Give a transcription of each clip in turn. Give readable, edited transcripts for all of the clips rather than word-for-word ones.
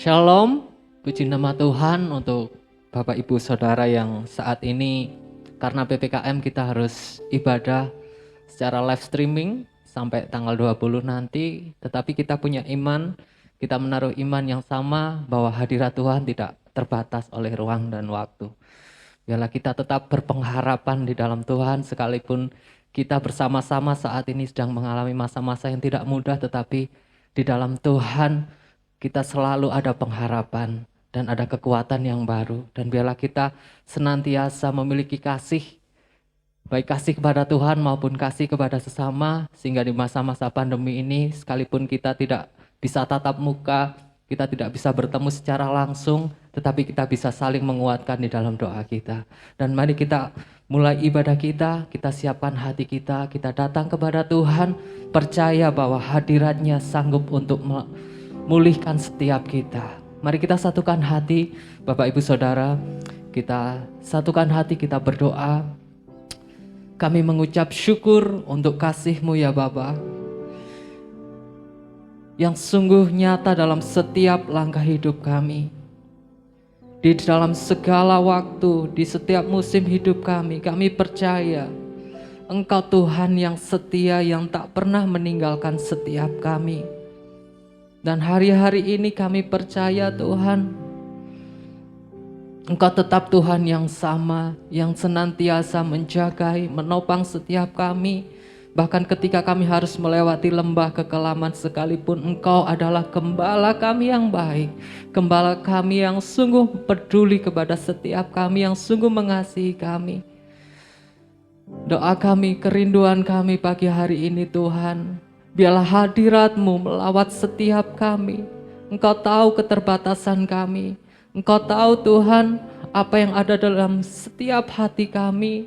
Shalom, puji nama Tuhan untuk Bapak Ibu Saudara yang saat ini karena PPKM kita harus ibadah secara live streaming sampai tanggal 20 nanti. Tetapi kita punya iman, kita menaruh iman yang sama bahwa hadirat Tuhan tidak terbatas oleh ruang dan waktu. Biarlah kita tetap berpengharapan di dalam Tuhan sekalipun kita bersama-sama saat ini sedang mengalami masa-masa yang tidak mudah, tetapi di dalam Tuhan kita selalu ada pengharapan dan ada kekuatan yang baru. Dan biarlah kita senantiasa memiliki kasih, baik kasih kepada Tuhan maupun kasih kepada sesama, sehingga di masa-masa pandemi ini sekalipun kita tidak bisa tatap muka, kita tidak bisa bertemu secara langsung, tetapi kita bisa saling menguatkan di dalam doa kita. Dan mari kita mulai ibadah kita siapkan hati kita datang kepada Tuhan, percaya bahwa hadiratnya sanggup untuk memulihkan setiap kita. Mari kita satukan hati, Bapak Ibu Saudara, kita satukan hati, kita berdoa. Kami mengucap syukur untuk kasih-Mu ya Bapa, yang sungguh nyata dalam setiap langkah hidup kami. Di dalam segala waktu, di setiap musim hidup kami percaya Engkau Tuhan yang setia, yang tak pernah meninggalkan setiap kami. Dan hari-hari ini kami percaya Tuhan, Engkau tetap Tuhan yang sama, yang senantiasa menjagai, menopang setiap kami. Bahkan ketika kami harus melewati lembah kekelaman sekalipun, Engkau adalah gembala kami yang baik, gembala kami yang sungguh peduli kepada setiap kami, yang sungguh mengasihi kami. Doa kami, kerinduan kami pagi hari ini Tuhan, biarlah hadirat-Mu melawat setiap kami. Engkau tahu keterbatasan kami. Engkau tahu Tuhan apa yang ada dalam setiap hati kami.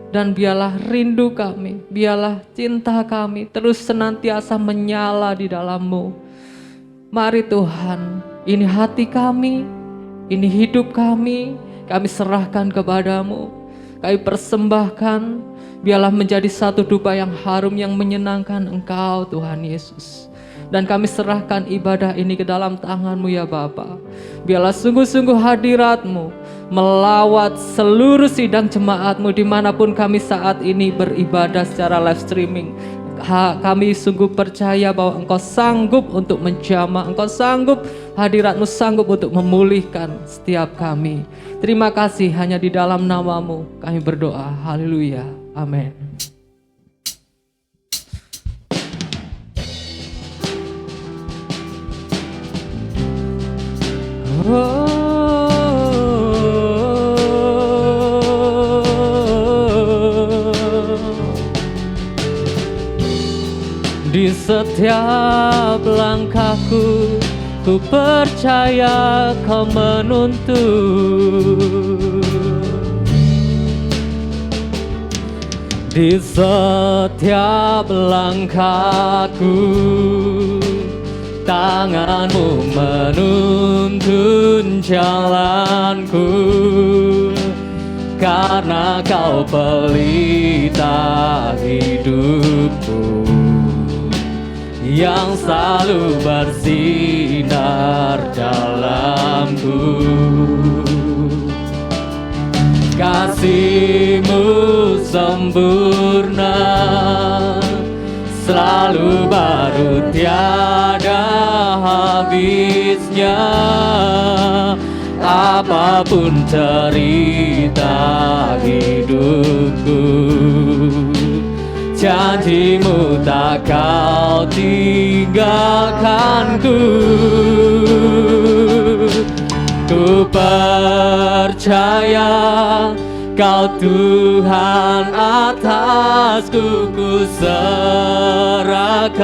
Dan biarlah rindu kami, biarlah cinta kami terus senantiasa menyala di dalam-Mu. Mari Tuhan, ini hati kami, ini hidup kami serahkan kepada-Mu. Kami persembahkan, biarlah menjadi satu dupa yang harum yang menyenangkan Engkau Tuhan Yesus. Dan kami serahkan ibadah ini ke dalam tangan-Mu ya Bapa. Biarlah sungguh-sungguh hadirat-Mu melawat seluruh sidang jemaat-Mu dimanapun kami saat ini beribadah secara live streaming. Kami sungguh percaya bahwa Engkau sanggup untuk menjamah, Engkau sanggup, hadirat-Mu sanggup untuk memulihkan setiap kami. Terima kasih, hanya di dalam nama-Mu kami berdoa. Haleluya. Amin. Di setiap langkahku, ku percaya Kau menuntun. Di setiap langkahku, tangan-Mu menuntun jalanku. Karena Kau pelita hidupku, yang selalu bersinar dalamku. Kasih-Mu sempurna, selalu baru tiada habisnya. Apapun cerita hidupku, janji-Mu tak Kau tinggalkanku. Ku percaya Kau Tuhan atasku, ku serahkan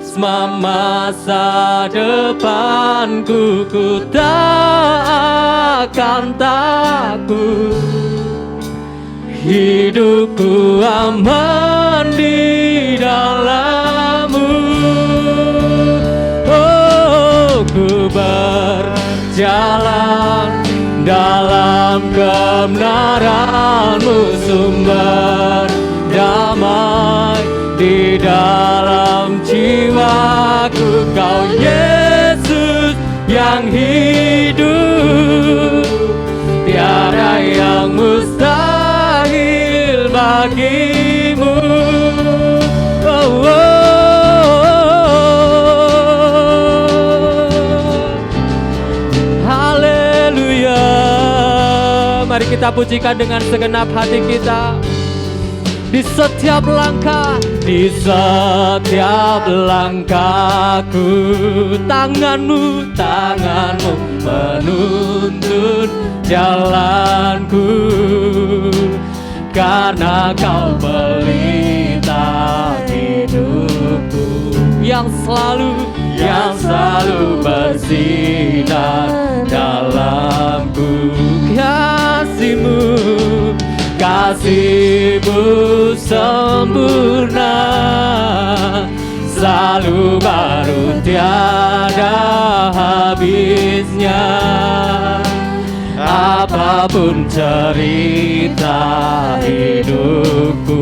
semua masa depanku. Ku tak akan takut, hidupku aman di dalam-Mu. Oh, ku berjalan dalam kebenaran-Mu, sumber damai di dalam jiwaku. Kau Yesus yang hidup, tiada yang mustahil bagimu. Oh, oh. Haleluya. Mari kita pujikan dengan segenap hati kita. Di setiap langkah, di setiap langkahku, tanganmu menuntun jalanku. Karena kau pelita hidupku, yang selalu bersinar dalamku. Kasih-Mu sempurna, selalu baru tiada habisnya. Apapun cerita hidupku,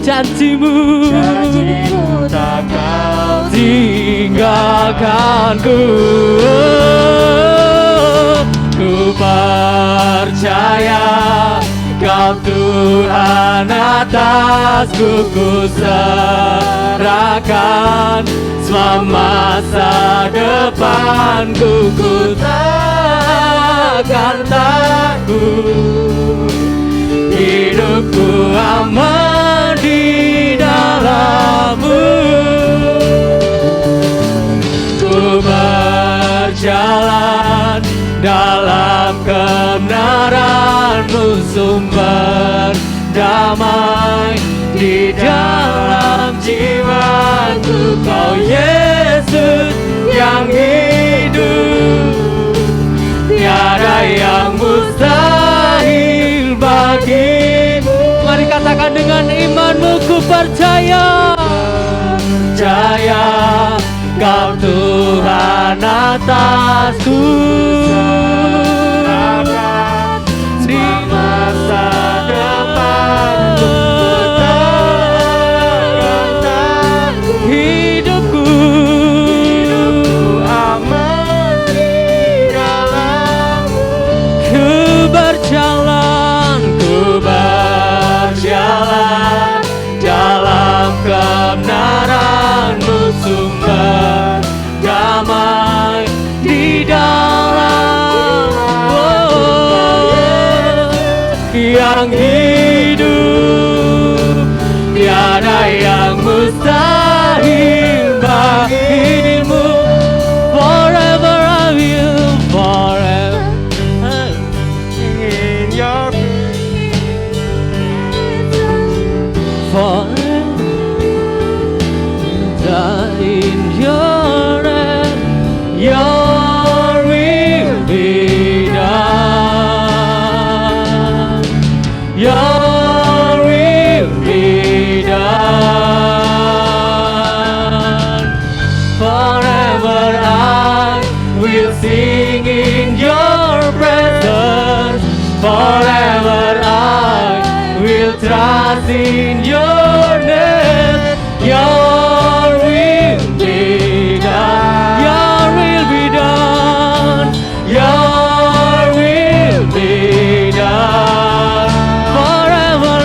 janji-Mu tak kau tinggalkanku. Ku percaya Kau Tuhan atasku, ku serahkan semua masa depanku. Ku takkan takut, hidupku aman di dalam-Mu. Ku berjalan dalam kebenaran-Mu, sumber damai di dalam jiwaku. Kau Yesus yang hidup, tiada yang mustahil bagimu. Mari katakan dengan imanmu, ku percaya, Kau Tuhan atasku, di masa depanku. Hidupku aman di dalam-Mu. Ku berjalan dalam kebenaran-Mu, sumber damai di dalam. Yang hidup, tiada yang mustahil bagimu. Forever I will, forever in your forever in your hand, your will be done. Your will be done. Forever I will sing in your presence. Forever I will trust in your name. Your will be done. Your will be done. Your will be done. Forever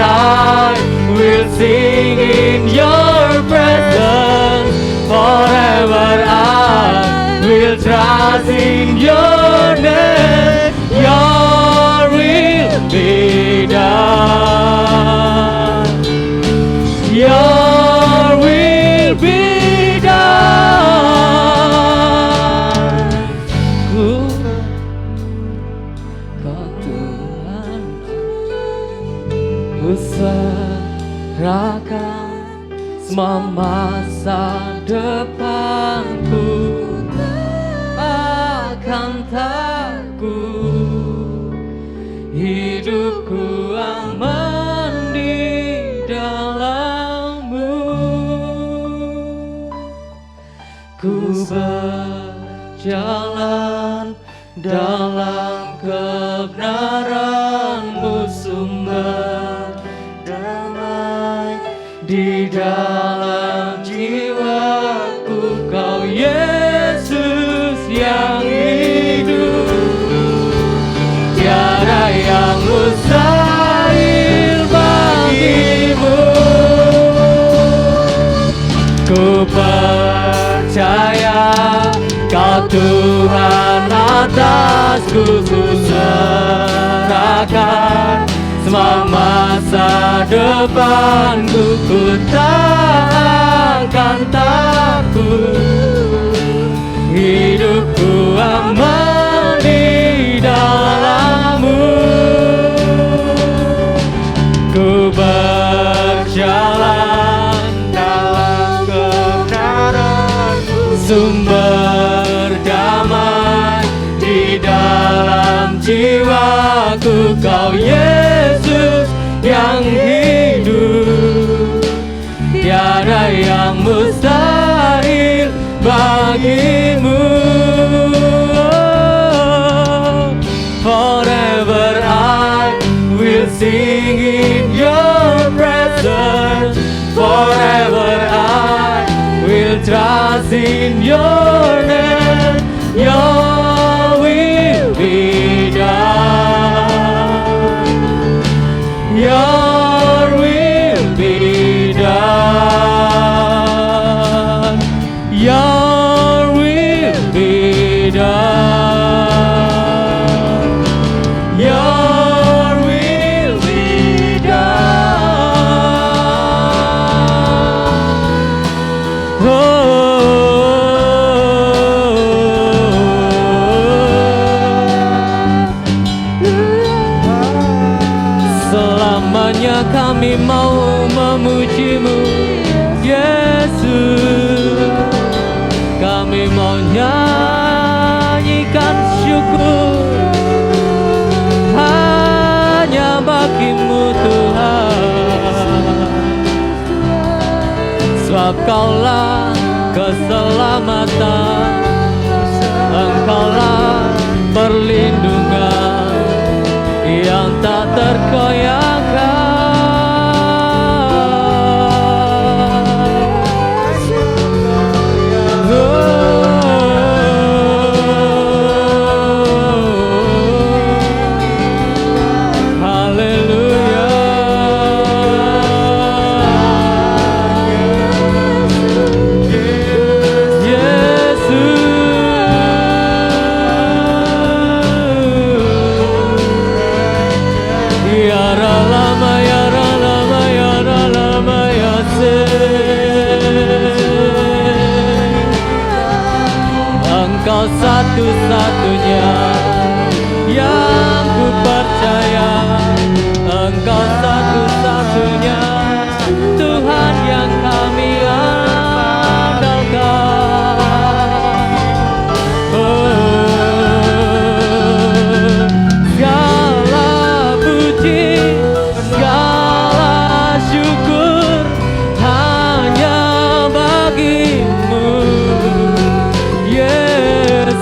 I will sing in your presence. Forever I will trust in your name. Your will be done. Your will be done. Kau Tuhan, ku serahkan semua masa depanku. Akan takut, hidupku aman di dalam-Mu. Ku berjalan dalam kebenaran-Mu, sumber damai di dalam jiwaku. Kau Yesusku, ku serahkan semua masa depanku. Ku tak akan takut, hidupku aman di dalam-Mu. Ku berjalan dalam kebenaran-Mu, sumber damai di dalam jiwaku. Kau Yesus yang hidup, tiada yang mustahil bagimu. Forever I will sing in your presence. Forever I will trust in your name. Your will be done. Your will be done. Your will be done. Your will be done. Selamanya kami mau memuji-Mu, Yesus. Kami mau nyanyikan syukur hanya bagi-Mu, Tuhan. Sebab Kaulah keselamatan, Engkaulah perlindungan yang tak tergoyahkan. Engkau satu-satunya yang ku percaya. Engkau satu-satunya Tuhan yang kami andalkan. Segala puji, segala syukur hanya bagi-Mu, Yesus.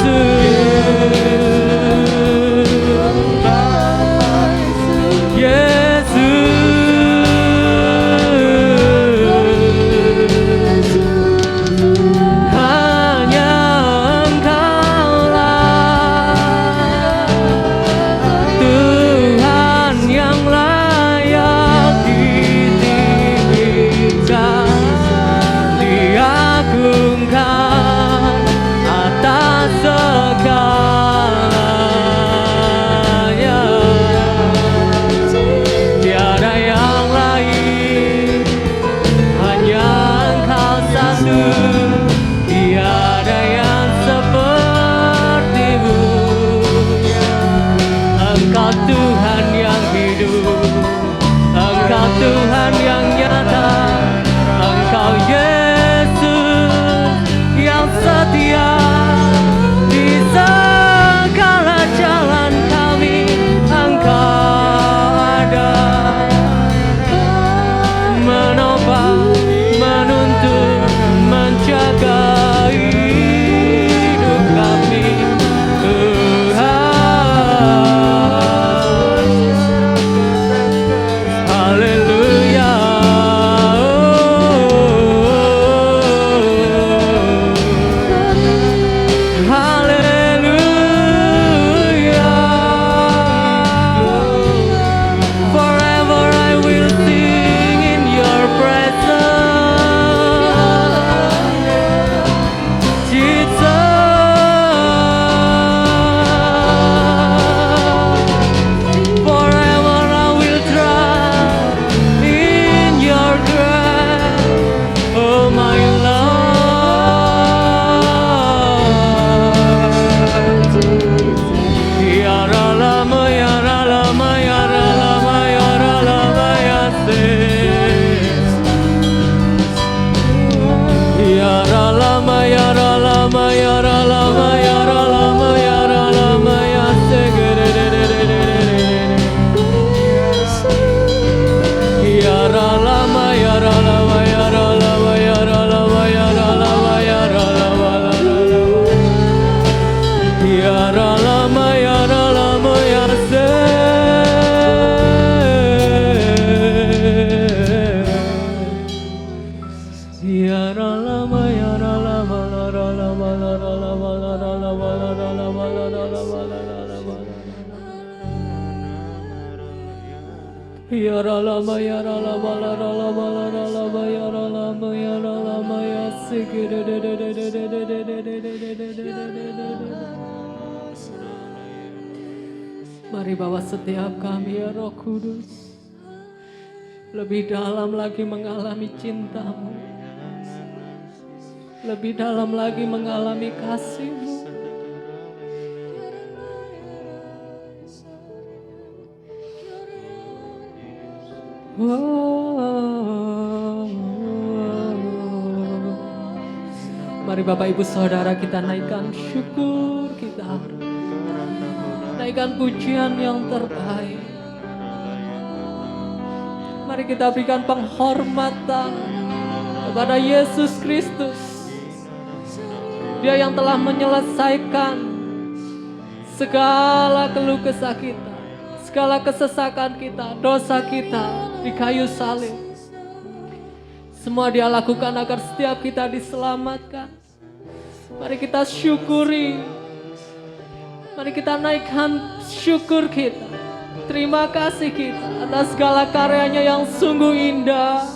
Ya ralama ya ralama la ralama la ralama ya ralama ya ralama ya sikir. Mari bawa setiap kami ya Roh Kudus lebih dalam lagi mengalami cinta-Mu, lebih dalam lagi mengalami kasih-Mu. Mari Bapak Ibu Saudara kita naikkan syukur kita, naikkan pujian yang terbaik. Mari kita berikan penghormatan kepada Yesus Kristus, Dia yang telah menyelesaikan segala keluh kesah kita, segala kesesakan kita, dosa kita di kayu salib. Semua Dia lakukan agar setiap kita diselamatkan. Mari kita syukuri. Mari kita naikkan syukur kita, terima kasih kita atas segala karyanya yang sungguh indah.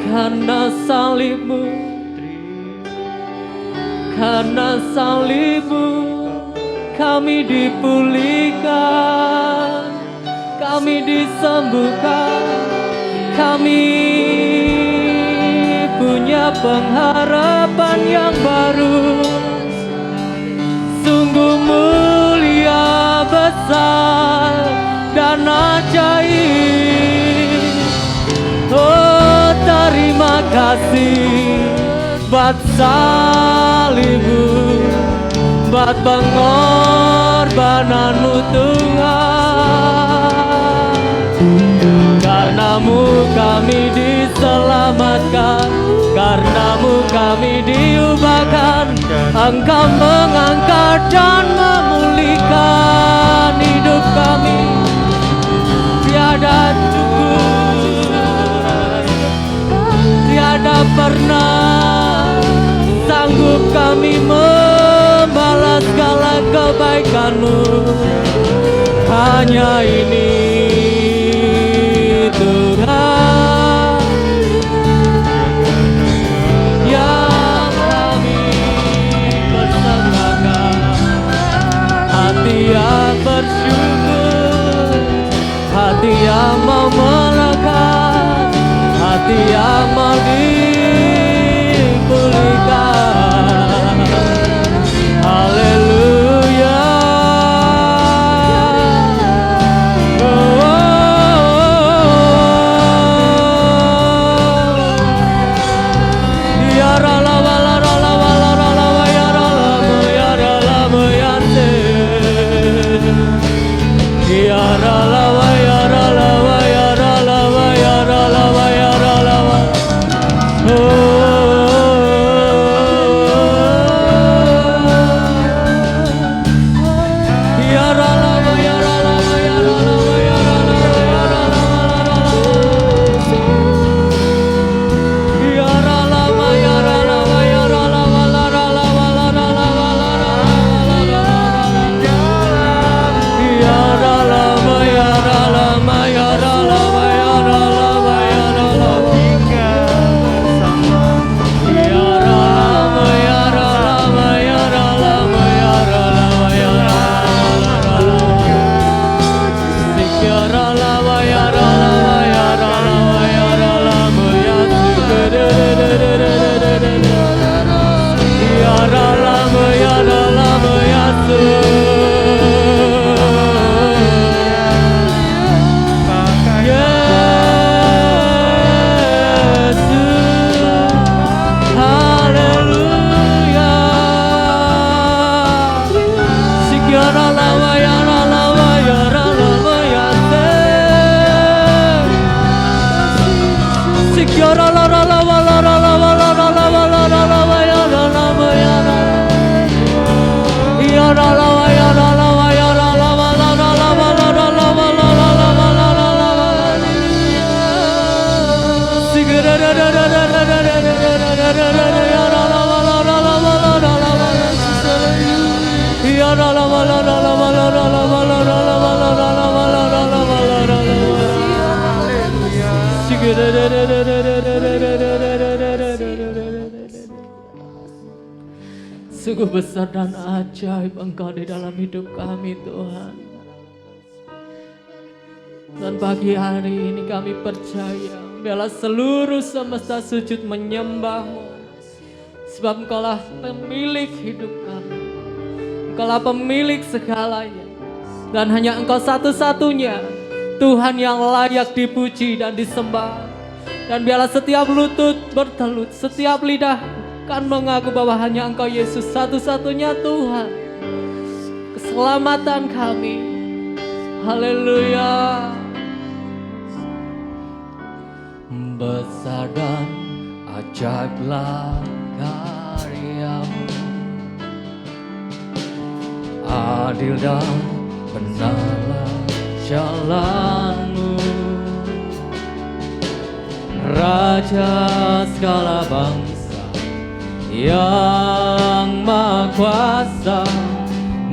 Karena salib-Mu, karena salib-Mu kami dipulihkan, kami disembuhkan, kami punya pengharapan yang baru. Sungguh mulia, besar, dan ajaib. Oh, terima kasih buat salib-Mu, buat pengorbanan-Mu Tuhan. Karena-Mu kami diselamatkan, karena-Mu kami diubahkan. Engkau mengangkat dan memulihkan hidup kami. Tiada cukup, tiada pernah sanggup kami membalas segala kebaikan-Mu. Hanya ini Tuhan yang kami persembahkan. Hati yang bersyukur, hati yang mau melekat, hati yang mau dipulihkan. Haleluya. Sungguh besar dan ajaib Engkau di dalam hidup kami Tuhan. Dan pagi hari ini kami percaya biarlah seluruh semesta sujud menyembah-Mu, sebab Engkaulah pemilik hidup kami. Engkaulah pemilik segalanya, dan hanya Engkau satu-satunya Tuhan yang layak dipuji dan disembah. Dan biarlah setiap lutut bertelut, setiap lidah kan mengaku bahwa hanya Engkau Yesus satu-satunya Tuhan, keselamatan kami. Haleluya. Besar dan ajaiblah karya-Mu, adil dan benarlah jalan-Mu, Raja segala bangsa yang Maha Kuasa,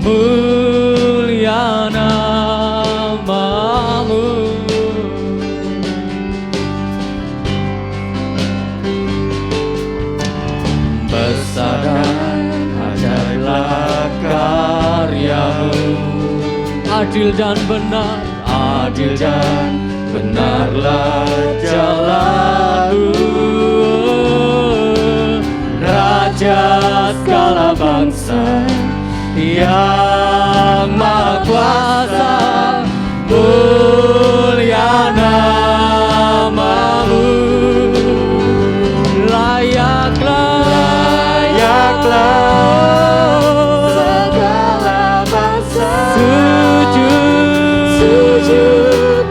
mulia nama-Mu. Besar dan ajaiblah karya-Mu, adil dan benarlah jalan-Mu, Raja segala bangsa yang Maha Kuasa, mulia nama-Mu. Layaklah segala bangsa sujud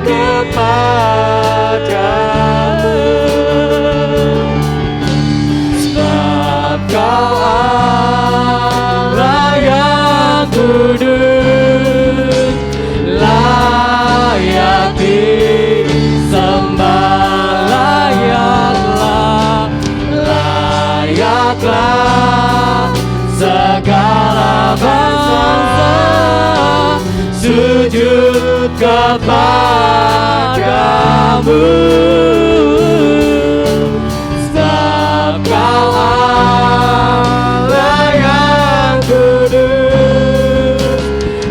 kepadamu, sebab Kau Allah yang kudus, layak disembah, layaklah segala bangsa sujud kepadamu, sebab Kau Allah yang kudus,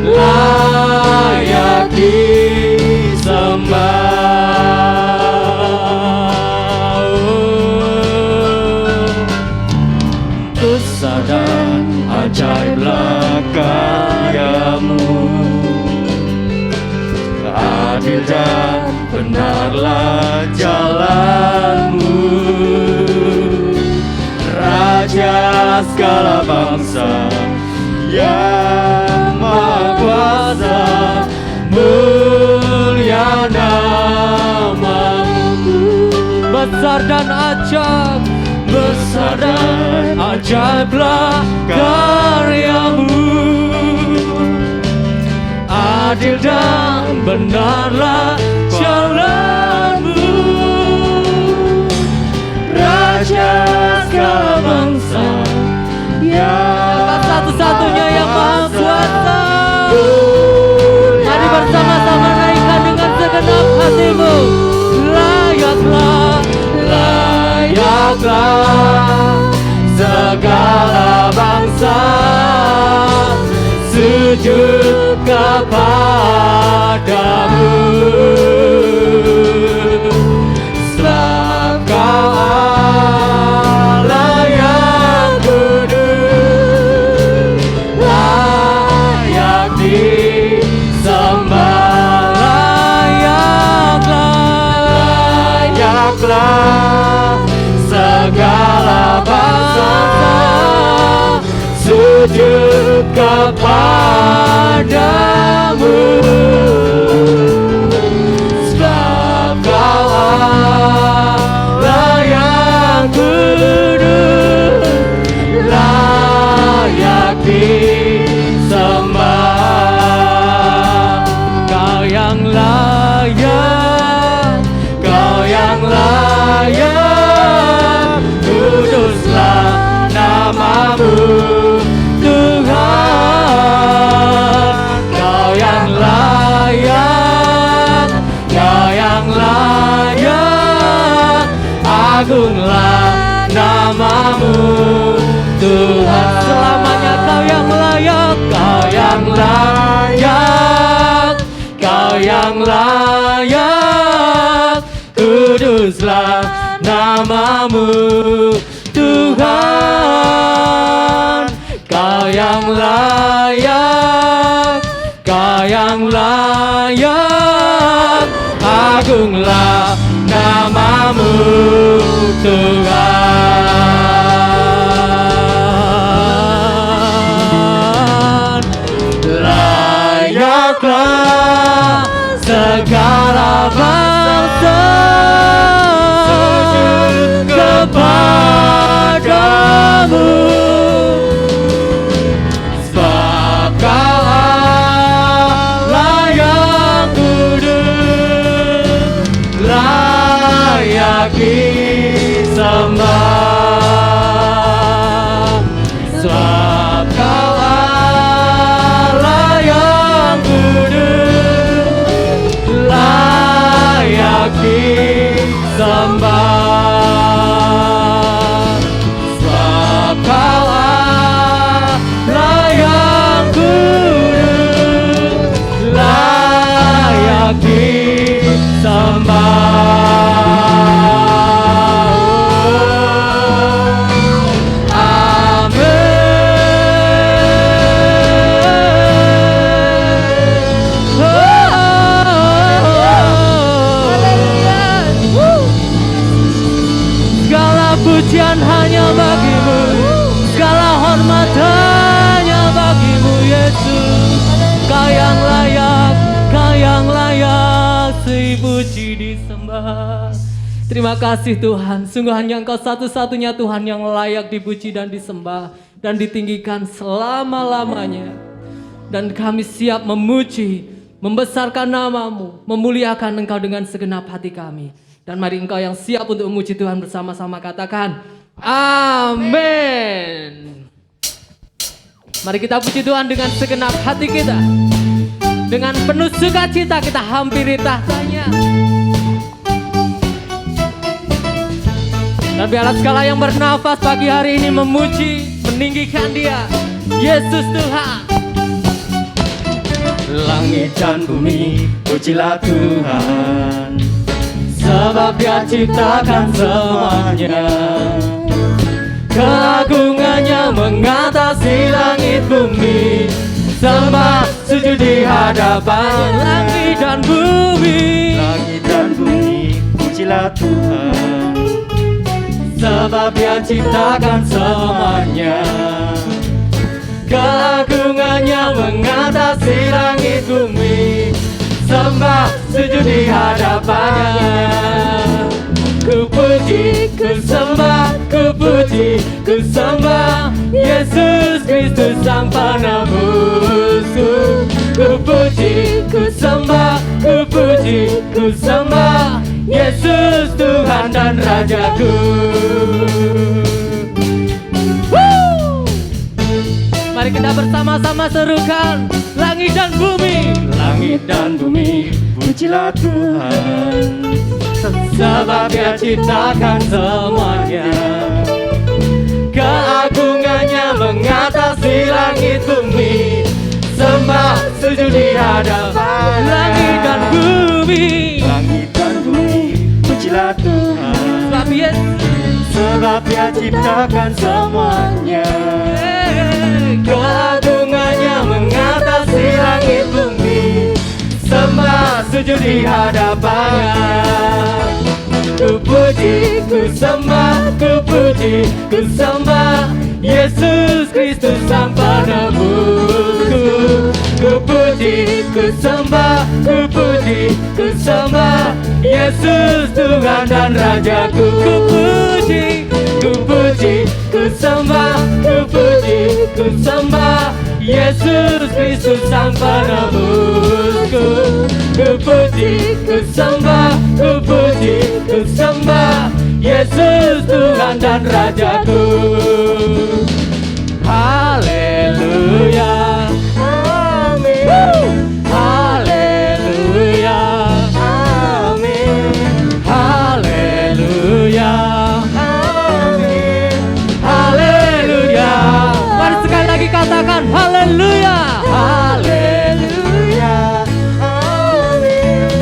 layak disembah. Besar dan ajaiblah karya-Mu, adil dan benarlah jalan-Mu, Raja segala bangsa yang Maha Kuasa, mulia nama-Mu. Besar dan ajaib, besar dan ajaiblah karya-Mu, adil dan benarlah jalan-Mu, Raja segala bangsa yang satu-satunya yang Maha Kuasa. Mari bersama-sama naikkan dengan segenap hatimu. Layaklah segala bangsa sujud kepadamu, sebab Kau Allah yang kudus, layak disembah, layaklah segala bangsa sujud kepadamu, sebab Kau Allah yang kudus, layak disembah. Kau yang layak, Kau yang layak, kuduslah nama-Mu Tuhan. Kau yang layak, Kau yang layak, agunglah nama-Mu Tuhan. Selamanya yang layak, kuduslah namamu Tuhan. Kau yang layak, Kau yang layak, agunglah namamu Tuhan. Layaklah segala bangsa sujud kepadamu, sebab Kau Allah yang kudus, layak disembah. Sebab Kau Allah yang kudus, layak disembah. Sebab Kau Allah yang kudus, layak disembah. Segala pujian hanya bagimu, segala hormat hanya bagimu Yesus. Kau yang layak, Kau yang layak dipuji disembah. Terima kasih Tuhan, sungguh hanya Engkau satu-satunya Tuhan yang layak dipuji dan disembah dan ditinggikan selama-lamanya. Dan kami siap memuji, membesarkan namamu, memuliakan Engkau dengan segenap hati kami. Dan mari engkau yang siap untuk memuji Tuhan bersama-sama katakan amin. Mari kita puji Tuhan dengan segenap hati kita. Dengan penuh sukacita kita hampiri tahtanya. Dan biarlah segala yang bernafas pagi hari ini memuji, meninggikan Dia, Yesus Tuhan. Langit dan bumi, pujilah Tuhan, sebab Dia ciptakan semuanya. Keagungannya mengatasi langit bumi, sembah sujud di hadapan langit dan bumi. Langit dan bumi, pujilah Tuhan, sebab Dia ciptakan semuanya. Keagungannya mengatasi langit bumi, sembah sujud di hadapannya. Ku puji, ku sembah, ku puji, ku sembah Yesus Kristus Sang Penebusku. Ku puji, ku sembah, ku puji, ku sembah Yesus Tuhan dan Rajaku. Mari kita bersama-sama serukan langit dan bumi. Langit dan bumi, pujilah Tuhan, sebab Dia ciptakan semuanya. Keagungannya mengatasi langit bumi, sembah sujud di hadapan Langit dan bumi, langit dan bumi, pujilah Tuhan, sebab Dia ciptakan semuanya. Keagungannya mengatasi langit bumi, sembah sujud di hadapannya. Ku puji, ku sembah, ku puji, ku sembah Yesus Kristus Sang Penebusku. Ku puji, ku sembah, ku puji, ku sembah Yesus Tuhan dan Rajaku. Ku puji, ku puji, ku sembah, ku puji, ku sembah Yesus Kristus Sang Penebusku. Ku puji, ku sembah, ku puji, ku sembah Yesus Tuhan dan Rajaku. Haleluya, amin. Haleluya, amin. Haleluya, amin. Haleluya. mari sekali lagi katakan haleluya. Haleluya, amin.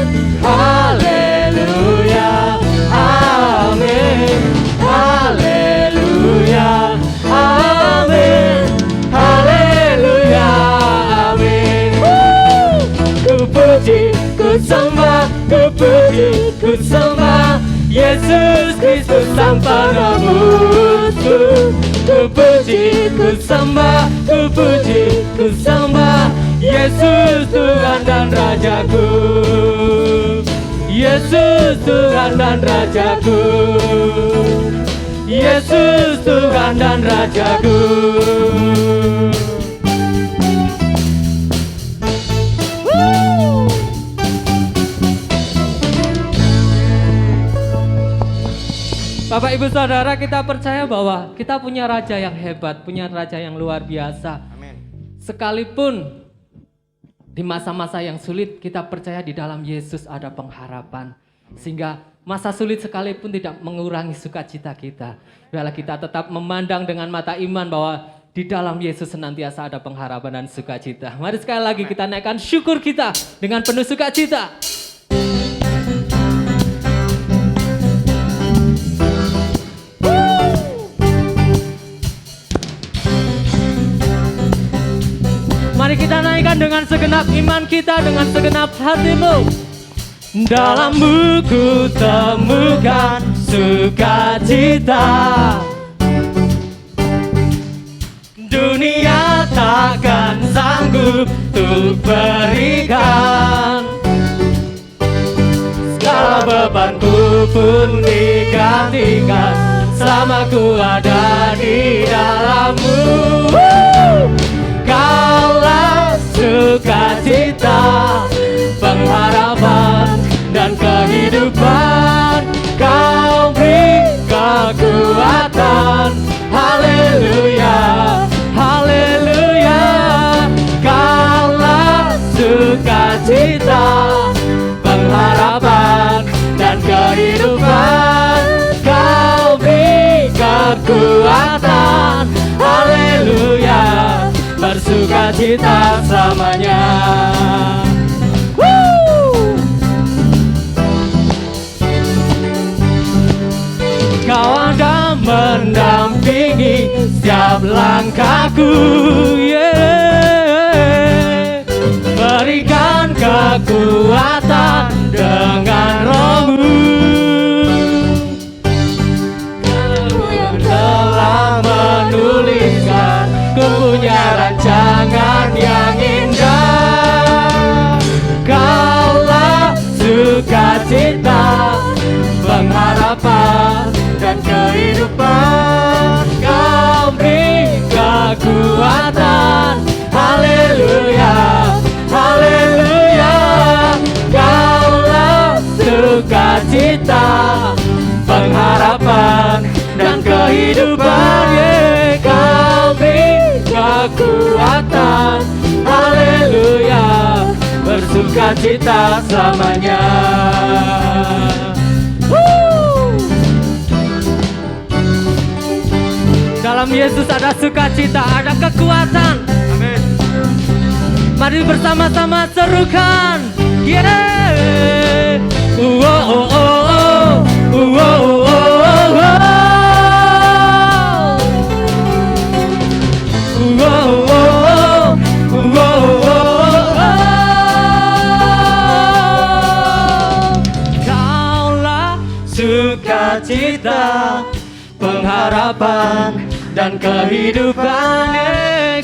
Sang penebusku. Ku puji, ku sembah, ku puji, ku sembah Yesus Tuhan dan Rajaku. Yesus Tuhan dan Rajaku. Yesus Tuhan dan Rajaku. Bapak Ibu Saudara, kita percaya bahwa kita punya Raja yang hebat, punya Raja yang luar biasa. Amin. Sekalipun di masa-masa yang sulit, kita percaya di dalam Yesus ada pengharapan. Sehingga masa sulit sekalipun tidak mengurangi sukacita kita. Biarlah kita tetap memandang dengan mata iman bahwa di dalam Yesus senantiasa ada pengharapan dan sukacita. Mari sekali lagi kita naikkan syukur kita dengan penuh sukacita. Mari kita naikkan dengan segenap iman kita, dengan segenap hatimu. Dalam buku temukan sukacita. Dunia takkan sanggup untuk berikan. Segala bebanku pun digantikan selama ku ada di dalammu. Kaulah sukacita, pengharapan dan kehidupan. Kau beri kekuatan. Haleluya, haleluya. Kaulah sukacita, pengharapan dan kehidupan. Kau beri kekuatan. Haleluya, bersukacita selamanya. Kau ada mendampingi setiap langkahku, yeah. Berikan kekuatan dengan Roh-Mu. Kau yang telah menuliskan, Ku punya rancangan yang indah. Kaulah sukacita, pengharapan dan kehidupan. Kau beri kekuatan. Haleluya, haleluya. Kaulah sukacita, pengharapan dan kehidupan. Yeah. Kau beri kekuatan. Haleluya, bersukacita selamanya. Dalam Yesus ada sukacita, ada kekuatan. Amin. Mari bersama-sama serukan. Yeah. Oh, oh, oh, oh. Oh, oh, oh, oh. Oh, oh, oh. Oh, oh, oh. Kaulah Sukacita, pengharapan dan kehidupan.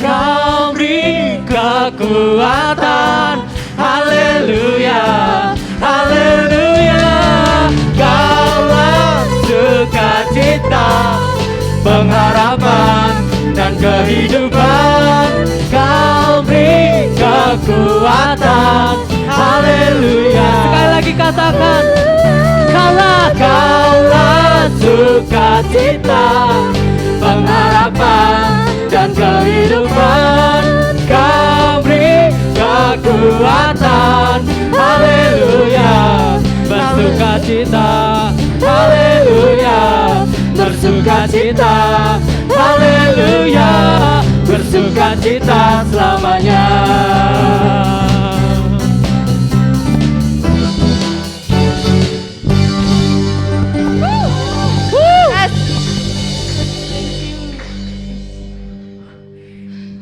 Kau beri kekuatan. Haleluya, haleluya. Kaulah sukacita, pengharapan dan kehidupan. Kau beri kekuatan. Haleluya. sekali lagi katakan. Kaulah sukacita, pengharapan dan kehidupan. Kau beri kekuatan. Haleluya, bersukacita. Haleluya, bersukacita. Haleluya, bersukacita selamanya.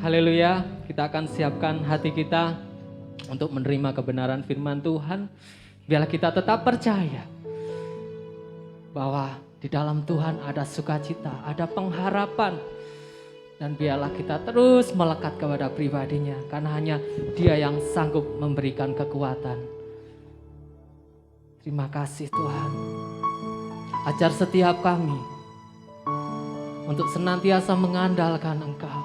Haleluya, kita akan siapkan hati kita untuk menerima kebenaran firman Tuhan. Biarlah kita tetap percaya bahwa Di dalam Tuhan ada sukacita, ada pengharapan. Dan biarlah kita terus melekat kepada pribadinya, karena hanya Dia yang sanggup memberikan kekuatan. Terima kasih Tuhan. Ajar setiap kami untuk senantiasa mengandalkan Engkau.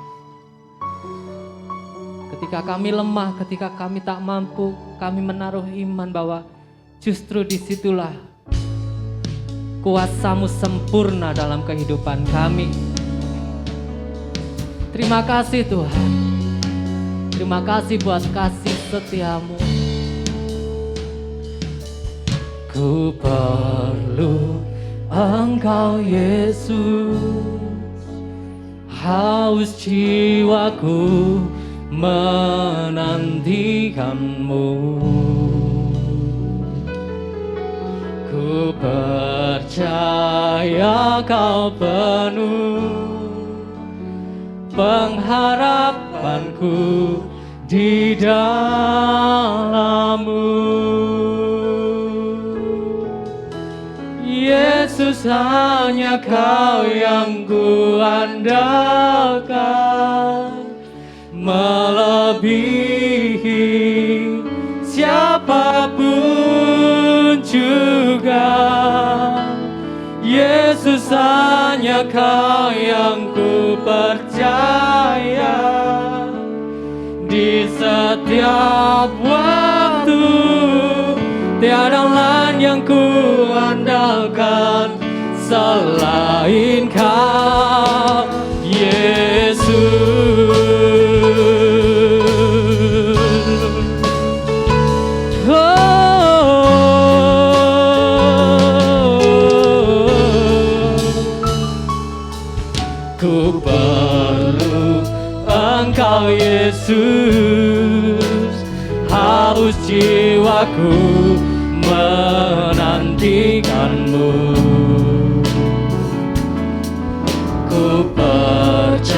Ketika kami lemah, ketika kami tak mampu, kami menaruh iman bahwa justru disitulah kuasa-Mu sempurna dalam kehidupan kami. Terima kasih Tuhan. Terima kasih buat kasih setia-Mu. Ku perlu Engkau Yesus, haus jiwaku menantikan-Mu. Ku percaya Kau penuh pengharapanku di dalam-Mu. Yesus, hanya Kau yang ku andalkan, melebihi siapapun juga. Yesus, hanya Kau yang ku percaya. Di setiap waktu tiada lain yang ku andalkan selain Kau, Yesus. Ku perlu Engkau Yesus, haus jiwaku menantikan-Mu. Ku percaya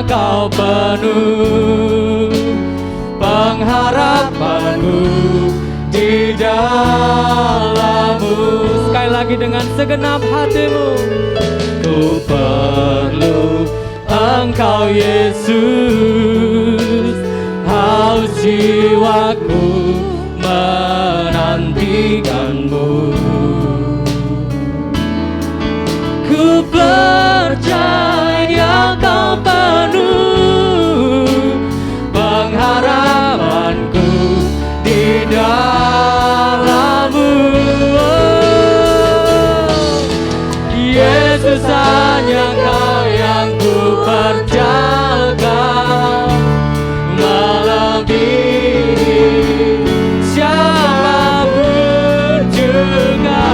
Kau penuh pengharapan-Mu di dalam-Mu. Sekali lagi dengan segenap hatimu. Ku perlu Engkau Yesus, haus jiwaku menantikan-Mu. Ku percaya Kau penuh pengharapanku di dalam-Mu. Yesus, hanya Kau yang ku percayakan, melebihi siapapun juga.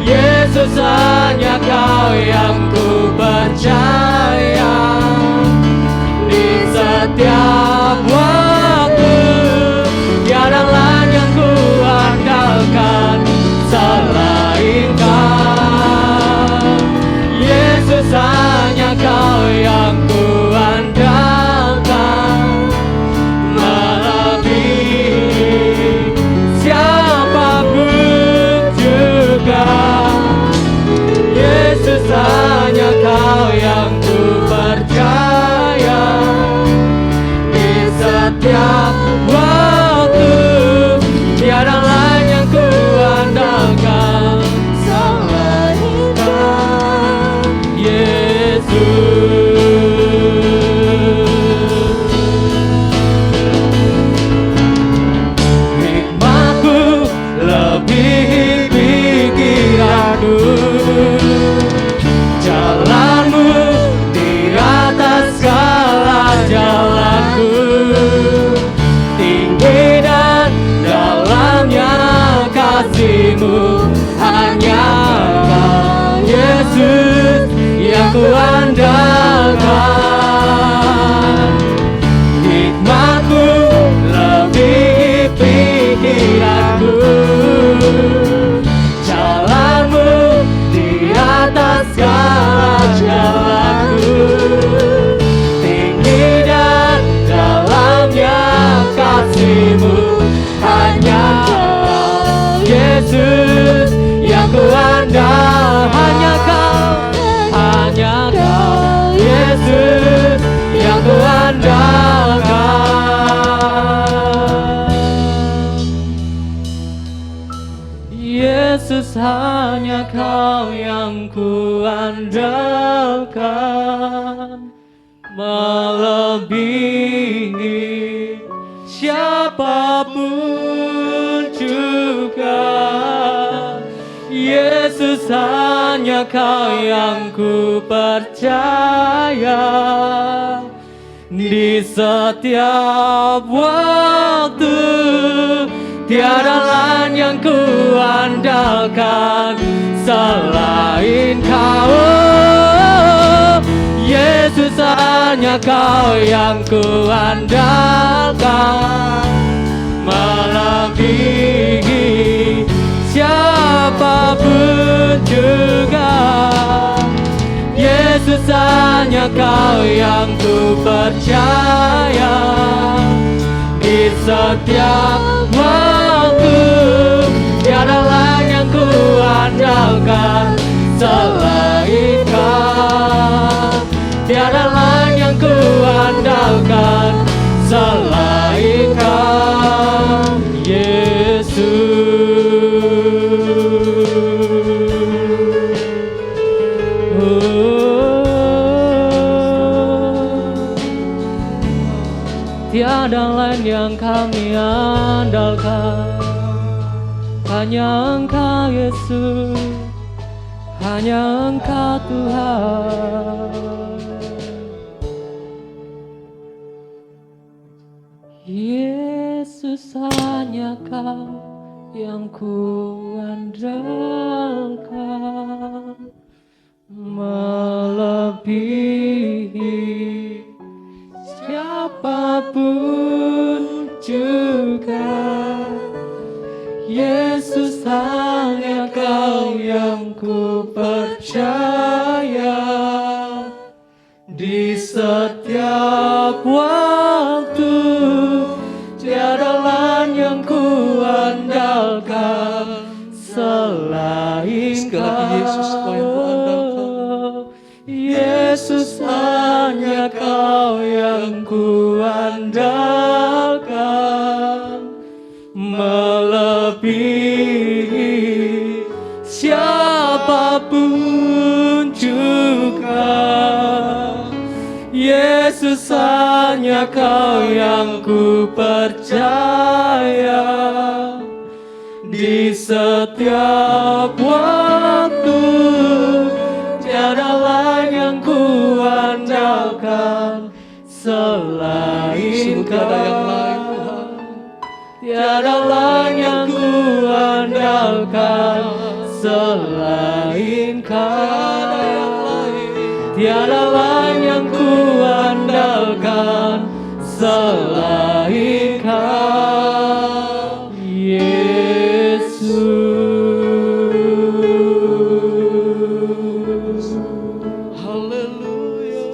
Yesus, hanya Kau yang ku percaya. Di setiap waktu tiada lain yang ku andalkan selain Kau. Yesus, hanya Kau yang ku andalkan, melebihi siapapun juga. Yesus, hanya Kau yang ku percaya. Di setiap waktu tiada lain yang ku andalkan selain Kau, Yesus. Hikmat-Mu lebihi pikiranku, jalan-Mu di atas segala jalanku. Tinggi dan dalamnya kasih-Mu, hanya Kau Yesus yang ku andalkan. Hikmat-Mu lebihi pikiranku, jalan-Mu di atas segala jalanku. Tinggi dan dalamnya kasih-Mu, hanya Kau Yesus yang ku andalkan. hanya Kau yang kuandalkan, melebihi siapapun juga. Yesus, hanya Kau yang ku percaya. Di setiap waktu tiada lain yang ku andalkan selain Kau. Yesus, hanya Kau yang ku andalkan, melebihi siapapun juga. Yesus, hanya Kau yang ku percaya. Di setiap waktu tiada lain yang ku andalkan selain Kau. Tiada lain yang ku andalkan selain Kau, Yesus. Tiada lain yang kami andalkan, hanya Engkau Yesus, hanya Engkau Tuhan. Yesus, hanya Kau yang kuandalkan, melebihi siapapun juga. Yesus, hanya Kau yang ku percaya. Di setiap waktu tiada lain yang ku andalkan selain Kau. Yesus, Kau yang kuandalkan. Yesus, hanya Kau yang ku andalkan, melebihi siapapun juga. Yesus, hanya Kau yang ku percaya. Di setiap waktu tiada lain yang ku andalkan selain Tiada yang lain, Kau. Tuhan. Tiada lain yang ku andalkan selain Kau. Tiada lain yang ku andalkan selain Kau, Yesus. Haleluya.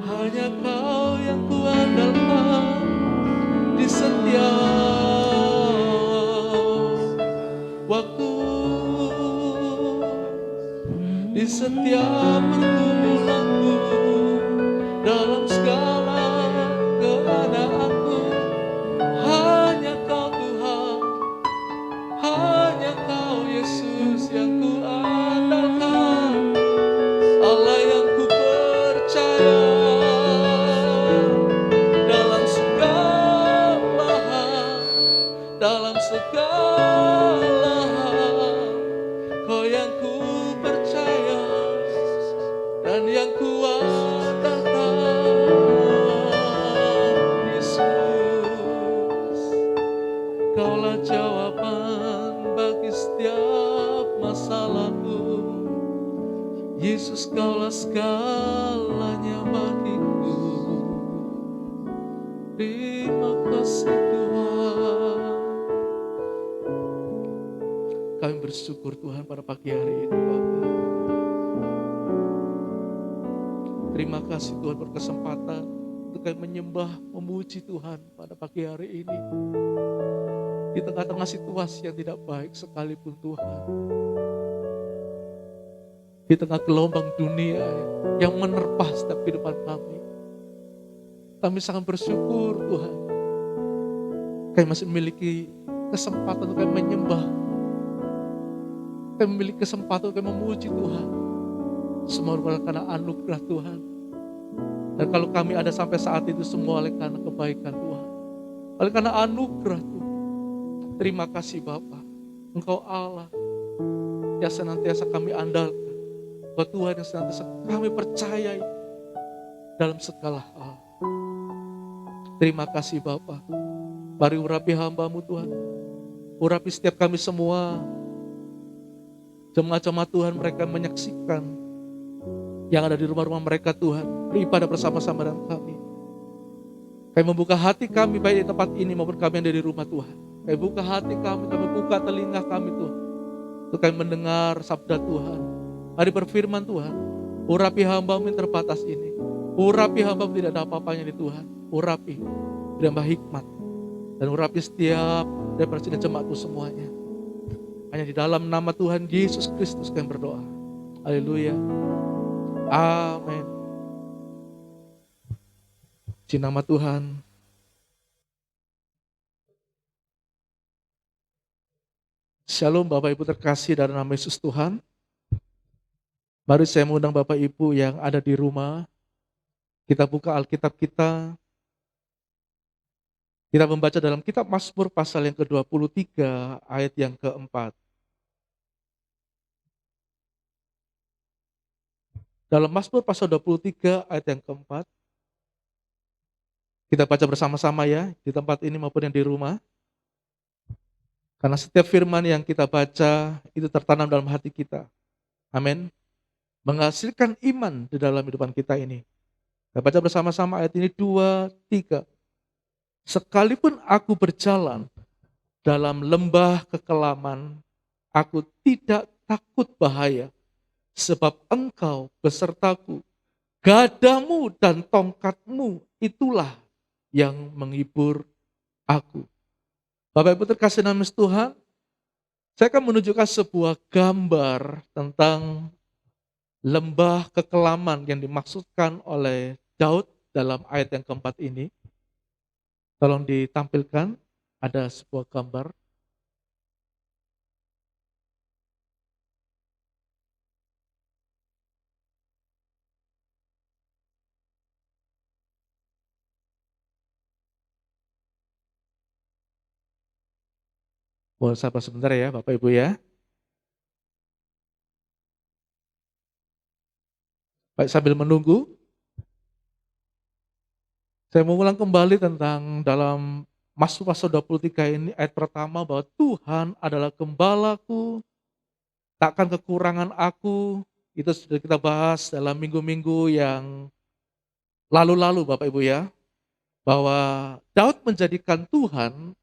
Hanya Kau yang kuandalkan di setiap waktu, di setiap pergumulanku, dalam segala keadaanku. Hanya Kau Tuhan, hanya Kau Yesus yang ku andalkan, Allah yang ku percaya. Dalam segala hal, dalam segala hal, Kau yang ku percaya dan yang ku andalkan, Yesus. Kaulah jawaban bagi setiap masalahku, Yesus. Kaulah segalanya bagiku. Terima kasih Tuhan. Kami bersyukur Tuhan pada pagi hari ini Bapa. Terima kasih Tuhan berkesempatan untuk kami menyembah, memuji Tuhan pada pagi hari ini. Di tengah-tengah situasi yang tidak baik sekalipun Tuhan. Di tengah gelombang dunia yang menerpa setiap kehidupan kami. Kami sangat bersyukur Tuhan. Kami masih memiliki kesempatan untuk kami menyembah. Kami memiliki kesempatan untuk kami memuji Tuhan. Semua karena anugerah Tuhan. Dan kalau kami ada sampai saat itu semua oleh karena kebaikan Tuhan. Oleh karena anugerah Tuhan. Terima kasih Bapa. Engkau Allah yang senantiasa kami andalkan. Bahwa Tuhan yang senantiasa kami percayai dalam segala hal. Terima kasih Bapa. Mari urapi hamba-Mu Tuhan. Urapi setiap kami semua. Jemaat-jemaat Tuhan mereka menyaksikan yang ada di rumah-rumah mereka Tuhan. Beribadah bersama-sama dengan kami. Kami membuka hati kami baik di tempat ini maupun kami yang ada di rumah Tuhan. Kami buka hati kami buka telinga kami Tuhan. Untuk kami mendengar sabda Tuhan. Mari berfirman Tuhan. Urapi hamba-Mu yang terbatas ini. Urapi hamba-Mu tidak ada apa-apanya di Tuhan. Urapi. Berambah hikmat. Dan urapi setiap daripada sidang jemaat-Mu semuanya. Hanya di dalam nama Tuhan Yesus Kristus kami berdoa. Haleluya. Amin. Di nama Tuhan. Shalom Bapak Ibu terkasih dalam nama Yesus Tuhan. Mari saya mengundang Bapak Ibu yang ada di rumah. Kita buka Alkitab kita. Kita membaca dalam kitab Mazmur pasal yang ke-23 ayat yang ke-4. Dalam Mazmur pasal 23 ayat yang ke-4. Kita baca bersama-sama ya, di tempat ini maupun yang di rumah. Karena setiap firman yang kita baca itu tertanam dalam hati kita. Amin. Menghasilkan iman di dalam kehidupan kita ini. Kita baca bersama-sama ayat ini 2, 3. Sekalipun aku berjalan dalam lembah kekelaman, aku tidak takut bahaya. Sebab Engkau besertaku, gadamu dan tongkatmu itulah yang menghibur aku. Bapak Ibu terkasih dalam Tuhan, saya akan menunjukkan sebuah gambar tentang lembah kekelaman yang dimaksudkan oleh Daud dalam ayat yang keempat ini. Tolong ditampilkan, ada sebuah gambar. Boleh sabar sebentar ya Bapak Ibu ya. Baik, sambil menunggu, saya mengulang kembali tentang dalam Mazmur pasal 23 ini ayat pertama bahwa Tuhan adalah gembalaku, takkan kekurangan aku. Itu sudah kita bahas dalam minggu-minggu yang lalu-lalu Bapak Ibu ya. Bahwa Daud menjadikan Tuhan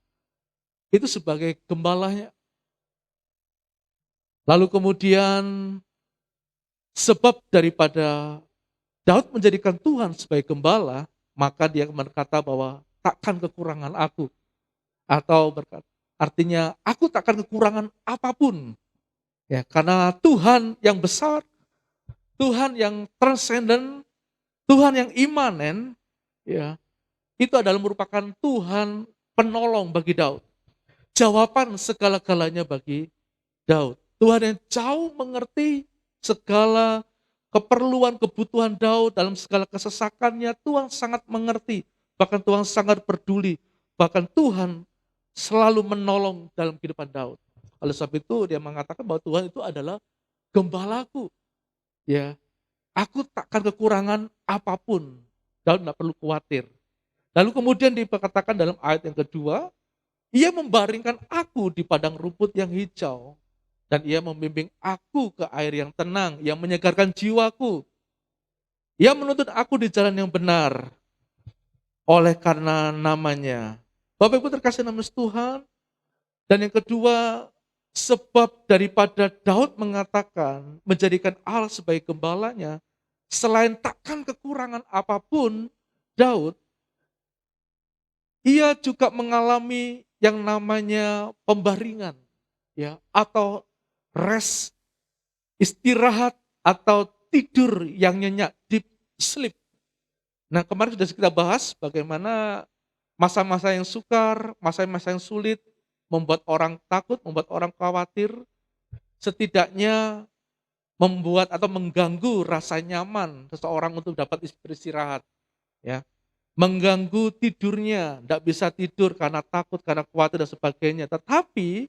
itu sebagai gembalanya. Lalu kemudian sebab daripada Daud menjadikan Tuhan sebagai gembala, maka dia berkata bahwa takkan kekurangan aku. Atau berkata, artinya aku takkan kekurangan apapun. Ya, karena Tuhan yang besar, Tuhan yang transenden, Tuhan yang imanen, ya, itu adalah merupakan Tuhan penolong bagi Daud. Jawaban segala-galanya bagi Daud. Tuhan yang jauh mengerti segala keperluan, kebutuhan Daud dalam segala kesesakannya. Tuhan sangat mengerti, bahkan Tuhan sangat peduli. Bahkan Tuhan selalu menolong dalam kehidupan Daud. Oleh sebab itu dia mengatakan bahwa Tuhan itu adalah gembalaku. Ya, aku takkan kekurangan apapun. Daud tidak perlu khawatir. Lalu kemudian dikatakan dalam ayat yang kedua, ia membaringkan aku di padang rumput yang hijau. Dan ia membimbing aku ke air yang tenang, yang menyegarkan jiwaku. Ia menuntun aku di jalan yang benar, oleh karena namanya. Bapak Ibu terkasih nama Tuhan. Dan yang kedua, sebab daripada Daud mengatakan, menjadikan Allah sebagai gembalanya, selain takkan kekurangan apapun, Daud, ia juga mengalami yang namanya pembaringan, ya, atau rest, istirahat, atau tidur yang nyenyak, deep sleep. Nah, kemarin sudah kita bahas bagaimana masa-masa yang sukar, masa-masa yang sulit, membuat orang takut, membuat orang khawatir, setidaknya membuat atau mengganggu rasa nyaman seseorang untuk dapat beristirahat, ya. Mengganggu tidurnya, tidak bisa tidur karena takut, karena khawatir dan sebagainya. Tetapi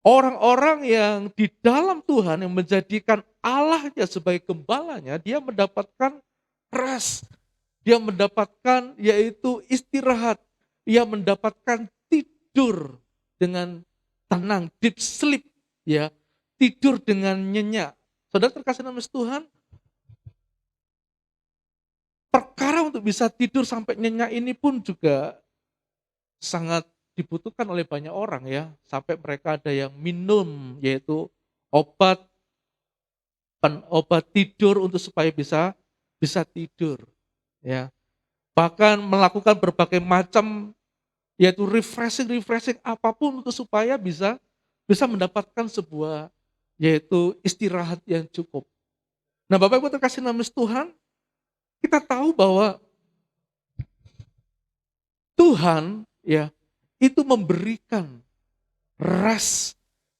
orang-orang yang di dalam Tuhan yang menjadikan Allahnya sebagai gembalanya, dia mendapatkan rest, dia mendapatkan yaitu istirahat, dia mendapatkan tidur dengan tenang, deep sleep, ya, tidur dengan nyenyak. Saudara terkasih dalam Tuhan, perkara untuk bisa tidur sampai nyenyak ini pun juga sangat dibutuhkan oleh banyak orang, ya, sampai mereka ada yang minum yaitu obat tidur untuk supaya bisa tidur, ya. Bahkan melakukan berbagai macam yaitu refreshing apapun untuk supaya bisa mendapatkan sebuah yaitu istirahat yang cukup. Nah, Bapak Ibu terkasih dalam Tuhan, kita tahu bahwa Tuhan, ya, itu memberikan rest.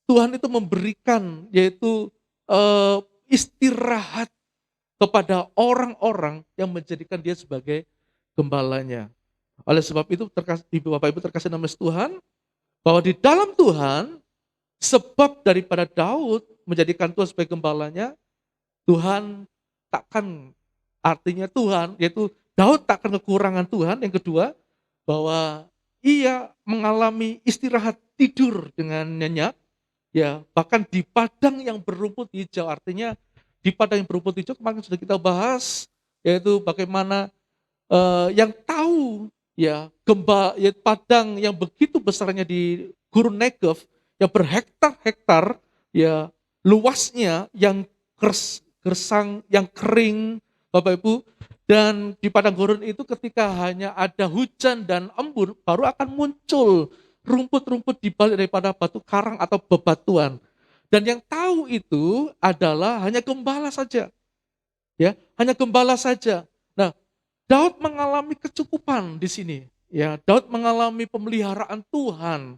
Tuhan itu memberikan yaitu istirahat kepada orang-orang yang menjadikan dia sebagai gembalanya. Oleh sebab itu, Bapak Ibu terkasih dalam Tuhan, bahwa di dalam Tuhan, sebab daripada Daud menjadikan Tuhan sebagai gembalanya, Tuhan takkan, artinya Tuhan, yaitu Daud takkan kekurangan Tuhan. Yang kedua, bahwa ia mengalami istirahat tidur dengan nyenyak, ya, bahkan di padang yang berumput hijau. Artinya di padang yang berumput hijau kemarin sudah kita bahas, yaitu bagaimana yang tahu, ya, ya, padang yang begitu besarnya di Gurun Negev, yang berhektar-hektar, ya, luasnya yang gersang, yang kering, Bapak Ibu. Dan di padang gurun itu ketika hanya ada hujan dan embun, baru akan muncul rumput-rumput di balik daripada batu karang atau bebatuan. Dan yang tahu itu adalah hanya gembala saja. Ya, hanya gembala saja. Nah, Daud mengalami kecukupan di sini. Ya, Daud mengalami pemeliharaan Tuhan.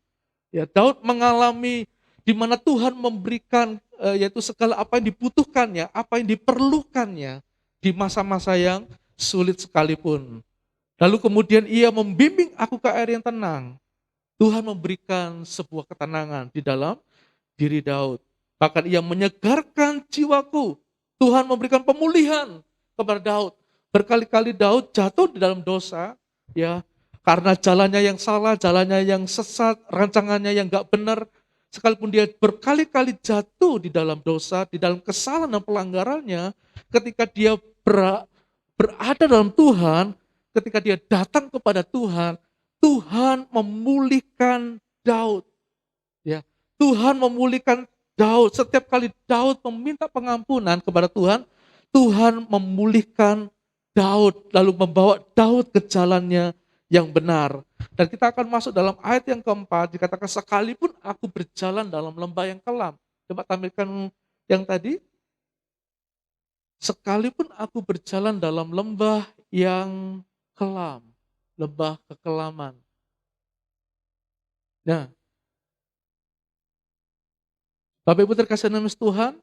Ya, Daud mengalami di mana Tuhan memberikan yaitu segala apa yang dibutuhkannya, apa yang diperlukannya di masa-masa yang sulit sekalipun. Lalu kemudian ia membimbing aku ke air yang tenang. Tuhan memberikan sebuah ketenangan di dalam diri Daud. Bahkan ia menyegarkan jiwaku. Tuhan memberikan pemulihan kepada Daud. Berkali-kali Daud jatuh di dalam dosa, ya, karena jalannya yang salah, jalannya yang sesat, rancangannya yang gak benar. Sekalipun dia berkali-kali jatuh di dalam dosa, di dalam kesalahan dan pelanggarannya, ketika dia berada dalam Tuhan, ketika dia datang kepada Tuhan, Tuhan memulihkan Daud. Ya, Tuhan memulihkan Daud. Setiap kali Daud meminta pengampunan kepada Tuhan, Tuhan memulihkan Daud, lalu membawa Daud ke jalannya yang benar. Dan kita akan masuk dalam ayat yang keempat, dikatakan sekalipun aku berjalan dalam lembah yang kelam. Coba tampilkan yang tadi. Sekalipun aku berjalan dalam lembah yang kelam, lembah kekelaman. Nah, Bapak Ibu terkasih dalam Tuhan,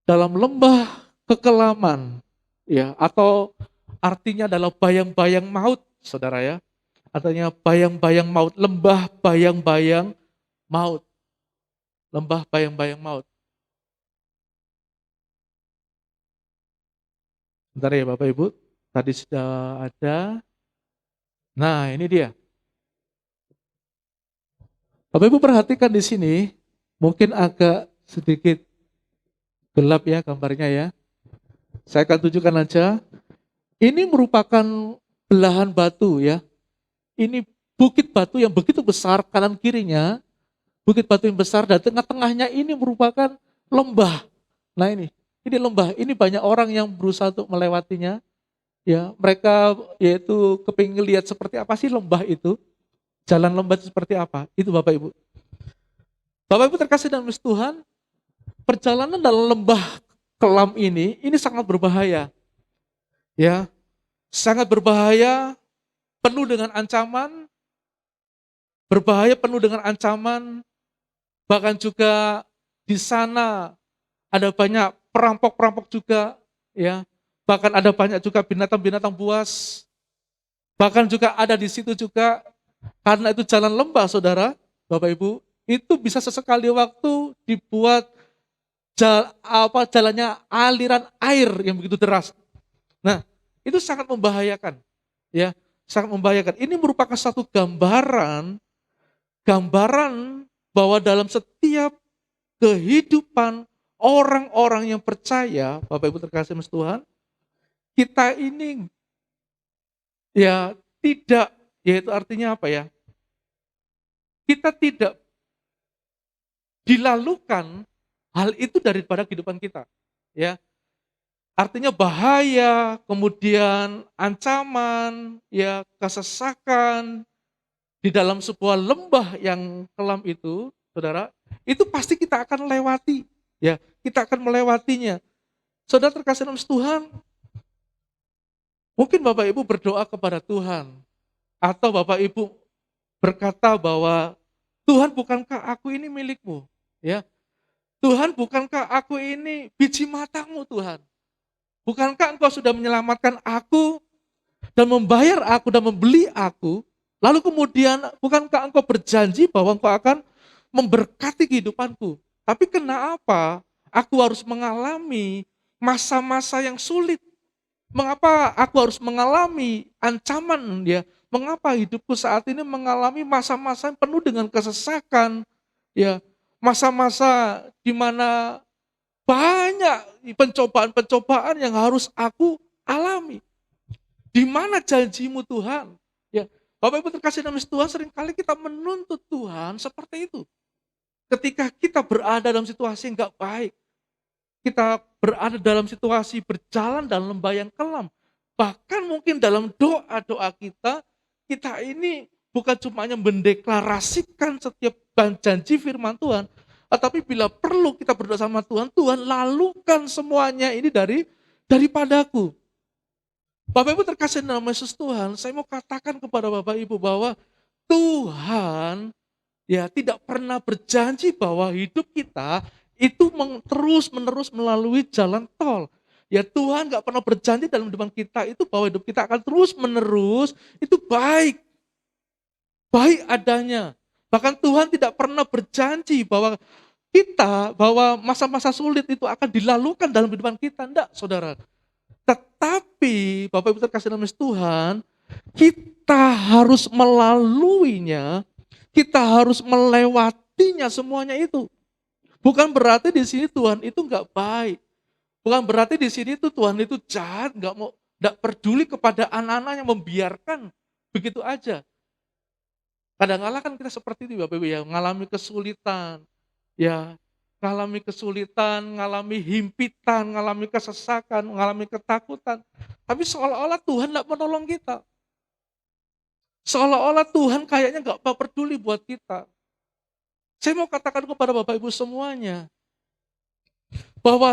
dalam lembah kekelaman, ya, atau artinya adalah bayang-bayang maut, saudara, ya. Artinya bayang-bayang maut, lembah bayang-bayang maut. Lembah bayang-bayang maut. Bentar ya Bapak Ibu, tadi sudah ada. Nah, ini dia. Bapak Ibu perhatikan di sini, mungkin agak sedikit gelap ya gambarnya ya. Saya akan tunjukkan aja. Ini merupakan belahan batu ya. Ini bukit batu yang begitu besar kanan kirinya. Bukit batu yang besar dan tengah-tengahnya ini merupakan lembah. Nah ini lembah. Ini banyak orang yang berusaha untuk melewatinya. Ya, mereka yaitu kepingin lihat seperti apa sih lembah itu. Jalan lembah itu seperti apa? Itu Bapak Ibu. Bapak Ibu terkasih dalam Tuhan, perjalanan dalam lembah kelam ini sangat berbahaya. Ya, sangat berbahaya penuh dengan ancaman, berbahaya penuh dengan ancaman, bahkan juga di sana ada banyak perampok-perampok juga, ya. Bahkan ada banyak juga binatang-binatang buas. Bahkan juga ada di situ juga, karena itu jalan lembah, saudara, Bapak Ibu, itu bisa sesekali waktu dibuat jalannya aliran air yang begitu deras. Nah, itu sangat membahayakan, ya, sangat membahayakan. Ini merupakan satu gambaran bahwa dalam setiap kehidupan orang-orang yang percaya, Bapak Ibu terkasih mas Tuhan, kita ini ya tidak, yaitu artinya apa ya? Kita tidak dilalukan hal itu daripada kehidupan kita, ya. Artinya bahaya, kemudian ancaman, ya kesesakan di dalam sebuah lembah yang kelam itu, saudara, itu pasti kita akan lewati, ya, kita akan melewatinya. Saudara terkasih dalam Tuhan, mungkin Bapak Ibu berdoa kepada Tuhan, atau Bapak Ibu berkata bahwa Tuhan, bukankah aku ini milikmu, ya? Tuhan, bukankah aku ini biji matamu, Tuhan? Bukankah engkau sudah menyelamatkan aku dan membayar aku dan membeli aku? Lalu kemudian bukankah engkau berjanji bahwa engkau akan memberkati kehidupanku? Tapi kenapa aku harus mengalami masa-masa yang sulit? Mengapa aku harus mengalami ancaman, ya? Mengapa hidupku saat ini mengalami masa-masa yang penuh dengan kesesakan, ya? Masa-masa di mana banyak pencobaan-pencobaan yang harus aku alami. Di mana janjimu Tuhan? Ya, Bapak Ibu terkasih dalam Tuhan, seringkali kita menuntut Tuhan seperti itu. Ketika kita berada dalam situasi yang gak baik, kita berada dalam situasi berjalan dalam lembah yang kelam. Bahkan mungkin dalam doa-doa kita ini bukan cuma hanya mendeklarasikan setiap janji firman Tuhan, tetapi bila perlu kita berdoa sama Tuhan, Tuhan lalukan semuanya ini daripadaku. Bapak Ibu terkasih dalam Yesus Tuhan, saya mau katakan kepada Bapak Ibu bahwa Tuhan ya tidak pernah berjanji bahwa hidup kita itu terus menerus melalui jalan tol. Ya Tuhan gak pernah berjanji dalam kehidupan kita itu bahwa hidup kita akan terus menerus itu baik adanya. Bahkan Tuhan tidak pernah berjanji bahwa masa-masa sulit itu akan dilalukan dalam kehidupan kita. Enggak, saudara. Tetapi, Bapak Ibu terkasih dalam Tuhan, kita harus melaluinya, kita harus melewatinya semuanya itu. Bukan berarti di sini Tuhan itu enggak baik. Bukan berarti di sini itu Tuhan itu jahat, enggak peduli kepada anak-anak yang membiarkan begitu aja. Kadang-kadang kan kita seperti itu Bapak Ibu ya, mengalami kesulitan, ya, mengalami kesulitan, mengalami himpitan, mengalami kesesakan, mengalami ketakutan. Tapi seolah-olah Tuhan tidak menolong kita. Seolah-olah Tuhan kayaknya nggak peduli buat kita. Saya mau katakan kepada Bapak Ibu semuanya, bahwa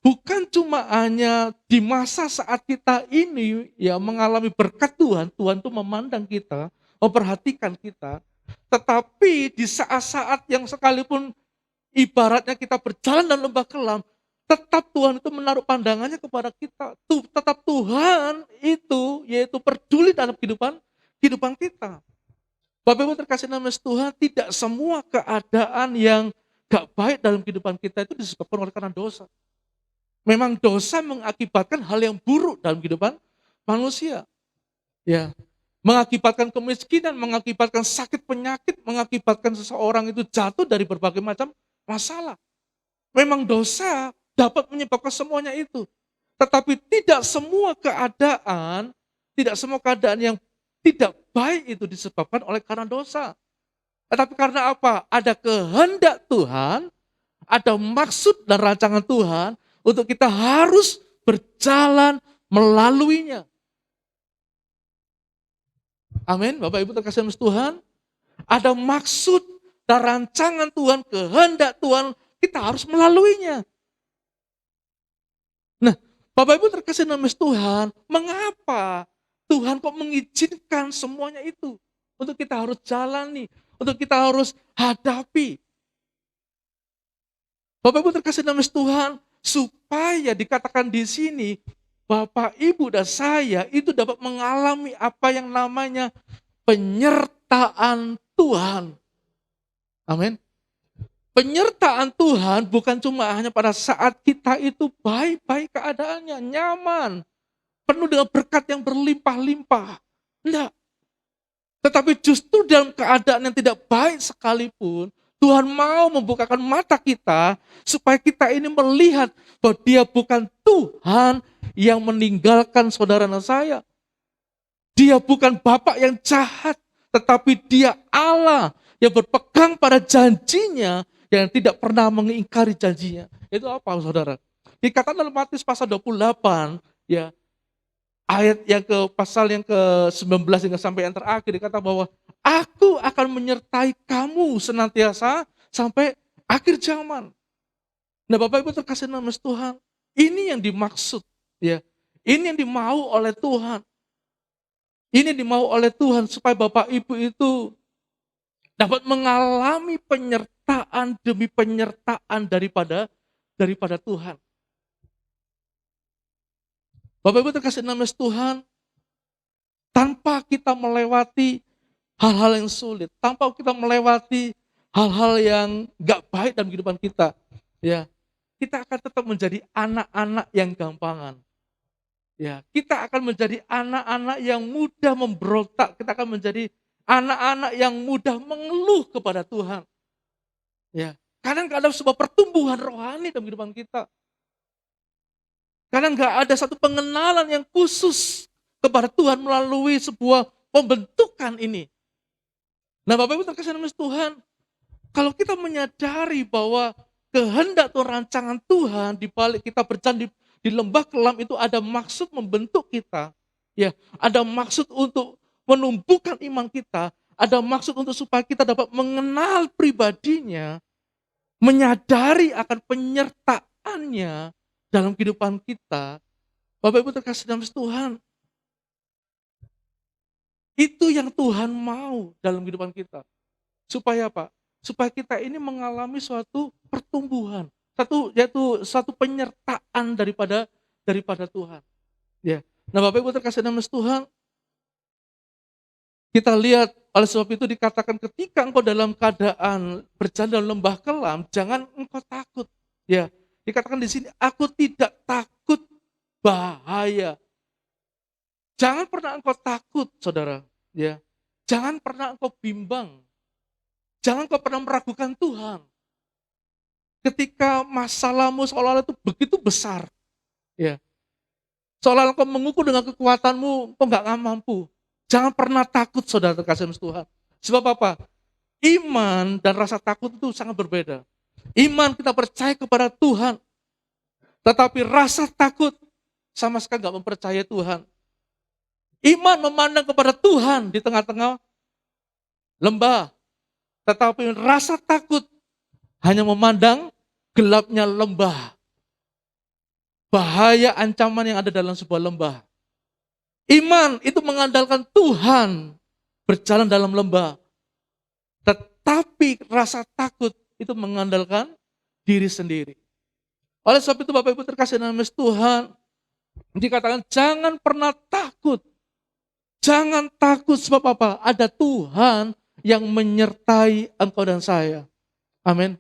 bukan cuma hanya di masa saat kita ini ya mengalami berkat Tuhan, Tuhan tuh memandang kita, memperhatikan kita, tetapi di saat-saat yang sekalipun ibaratnya kita berjalan dalam lembah kelam, tetap Tuhan itu menaruh pandangannya kepada kita. Tetap Tuhan itu yaitu peduli dalam kehidupan kita. Bapak Ibu terkasih dalam Tuhan, tidak semua keadaan yang gak baik dalam kehidupan kita itu disebabkan oleh karena dosa. Memang dosa mengakibatkan hal yang buruk dalam kehidupan manusia. Ya, mengakibatkan kemiskinan, mengakibatkan sakit penyakit, mengakibatkan seseorang itu jatuh dari berbagai macam masalah. Memang dosa dapat menyebabkan semuanya itu. Tetapi tidak semua keadaan yang tidak baik itu disebabkan oleh karena dosa. Tetapi karena apa? Ada kehendak Tuhan, ada maksud dan rancangan Tuhan untuk kita harus berjalan melaluinya. Amin, Bapak Ibu terkasih Tuhan. Ada maksud dan rancangan Tuhan, kehendak Tuhan, kita harus melaluinya. Nah, Bapak Ibu terkasih Tuhan, mengapa Tuhan kok mengizinkan semuanya itu untuk kita harus jalani, untuk kita harus hadapi. Bapak Ibu terkasih dalam Tuhan, supaya dikatakan di sini, Bapak Ibu dan saya itu dapat mengalami apa yang namanya penyertaan Tuhan. Amin. Penyertaan Tuhan bukan cuma hanya pada saat kita itu baik-baik keadaannya, nyaman, penuh dengan berkat yang berlimpah-limpah. Enggak. Tetapi justru dalam keadaan yang tidak baik sekalipun, Tuhan mau membukakan mata kita supaya kita ini melihat bahwa Dia bukan Tuhan yang meninggalkan saudara dan saya. Dia bukan Bapak yang jahat, tetapi Dia Allah yang berpegang pada janjinya, yang tidak pernah mengingkari janjinya. Itu apa, saudara? Dikatakan dalam Matius pasal 28, ya, ayat yang ke pasal yang ke-19 hingga sampai yang terakhir, dikatakan bahwa Aku akan menyertai kamu senantiasa sampai akhir zaman. Nah, Bapak Ibu terkasih dalam Tuhan, ini yang dimaksud, ya. Ini yang dimau oleh Tuhan. Ini dimau oleh Tuhan supaya Bapak Ibu itu dapat mengalami penyertaan demi penyertaan daripada Tuhan. Bapak Ibu terkasih dalam Tuhan, tanpa kita melewati hal-hal yang sulit, tanpa kita melewati hal-hal yang gak baik dalam kehidupan kita, ya, kita akan tetap menjadi anak-anak yang gampangan. Ya, kita akan menjadi anak-anak yang mudah memberontak, kita akan menjadi anak-anak yang mudah mengeluh kepada Tuhan. Ya, kadang gak ada sebuah pertumbuhan rohani dalam kehidupan kita. Kadang gak ada satu pengenalan yang khusus kepada Tuhan melalui sebuah pembentukan ini. Nah, Bapak Ibu terkasih dalam Tuhan, kalau kita menyadari bahwa kehendak Tuhan, rancangan Tuhan di balik kita berjalan di lembah kelam itu ada maksud membentuk kita, ya, ada maksud untuk menumbuhkan iman kita, ada maksud untuk supaya kita dapat mengenal pribadinya, menyadari akan penyertaannya dalam kehidupan kita. Bapak Ibu terkasih dalam Tuhan, itu yang Tuhan mau dalam kehidupan kita. Supaya apa? Supaya kita ini mengalami suatu pertumbuhan, yaitu suatu penyertaan daripada Tuhan. Ya. Nah, Bapak Ibu terkasih dalam Tuhan, kita lihat oleh sebab itu dikatakan ketika engkau dalam keadaan berjalan dalam lembah kelam, jangan engkau takut. Ya, dikatakan di sini, aku tidak takut bahaya. Jangan pernah engkau takut, saudara. Ya, jangan pernah engkau bimbang. Jangan engkau pernah meragukan Tuhan. Ketika masalahmu seolah-olah itu begitu besar, ya, seolah-olah engkau mengukur dengan kekuatanmu, engkau nggak mampu. Jangan pernah takut, saudara terkasih Tuhan. Sebab apa? Iman dan rasa takut itu sangat berbeda. Iman kita percaya kepada Tuhan, tetapi rasa takut sama sekali nggak mempercayai Tuhan. Iman memandang kepada Tuhan di tengah-tengah lembah, tetapi rasa takut hanya memandang gelapnya lembah. Bahaya ancaman yang ada dalam sebuah lembah. Iman itu mengandalkan Tuhan berjalan dalam lembah. Tetapi rasa takut itu mengandalkan diri sendiri. Oleh sebab itu Bapak Ibu terkasih dalam Tuhan, dikatakan jangan pernah takut. Jangan takut sebab apa? Ada Tuhan yang menyertai engkau dan saya. Amin.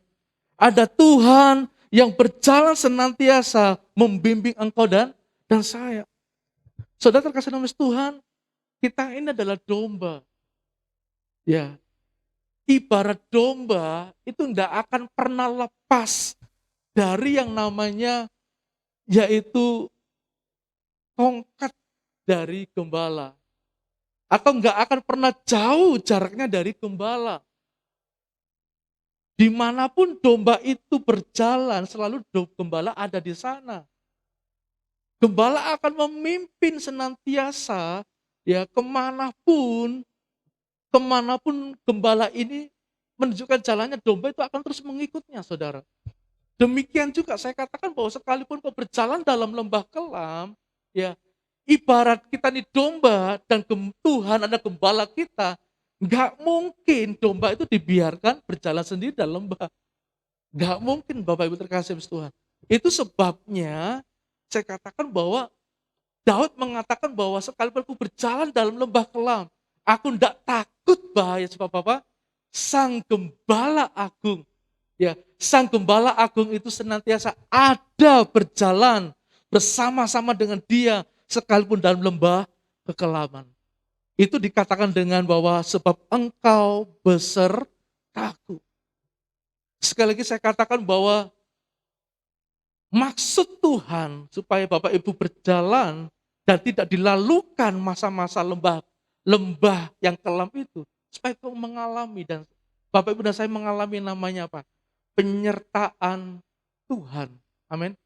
Ada Tuhan yang berjalan senantiasa membimbing engkau dan saya. Saudara terkasih dalam Tuhan, kita ini adalah domba. Ya. Ibarat domba itu tidak akan pernah lepas dari yang namanya yaitu tongkat dari gembala. Atau nggak akan pernah jauh jaraknya dari gembala. Dimanapun domba itu berjalan, selalu gembala ada di sana. Gembala akan memimpin senantiasa, ya, kemanapun gembala ini menunjukkan jalannya, domba itu akan terus mengikutnya, saudara. Demikian juga saya katakan bahwa sekalipun kau berjalan dalam lembah kelam, ya, Ibarat kita nih domba dan Tuhan ada gembala kita, nggak mungkin domba itu dibiarkan berjalan sendiri dalam lembah. Nggak mungkin Bapak Ibu terkasih Tuhan. Itu sebabnya saya katakan bahwa Daud mengatakan bahwa sekalipun aku berjalan dalam lembah kelam, aku tidak takut bahaya sebab apa? Sang Gembala Agung. Ya, Sang Gembala Agung itu senantiasa ada berjalan bersama-sama dengan dia sekalipun dalam lembah kekelaman. Itu dikatakan dengan bahwa sebab engkau besertaku. Sekali lagi saya katakan bahwa maksud Tuhan supaya Bapak Ibu berjalan dan tidak dilalukan masa-masa lembah yang kelam itu, supaya kau mengalami dan Bapak Ibu dan saya mengalami namanya apa? Penyertaan Tuhan. Amin.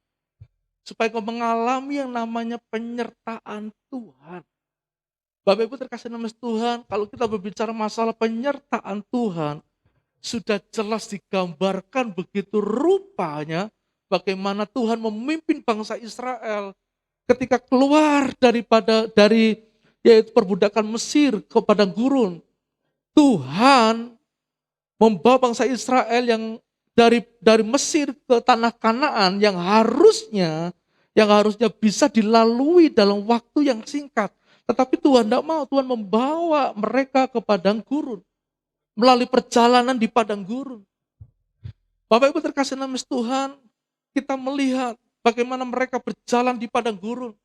Supaya kau mengalami yang namanya penyertaan Tuhan. Bapak Ibu terkasih nama Tuhan, kalau kita berbicara masalah penyertaan Tuhan, sudah jelas digambarkan begitu rupanya bagaimana Tuhan memimpin bangsa Israel ketika keluar dari yaitu perbudakan Mesir ke padang gurun. Tuhan membawa bangsa Israel yang dari Mesir ke tanah Kanaan yang harusnya bisa dilalui dalam waktu yang singkat. Tetapi Tuhan tidak mau, Tuhan membawa mereka ke padang gurun melalui perjalanan di padang gurun. Bapak Ibu terkasih nama Tuhan, kita melihat bagaimana mereka berjalan di padang gurun.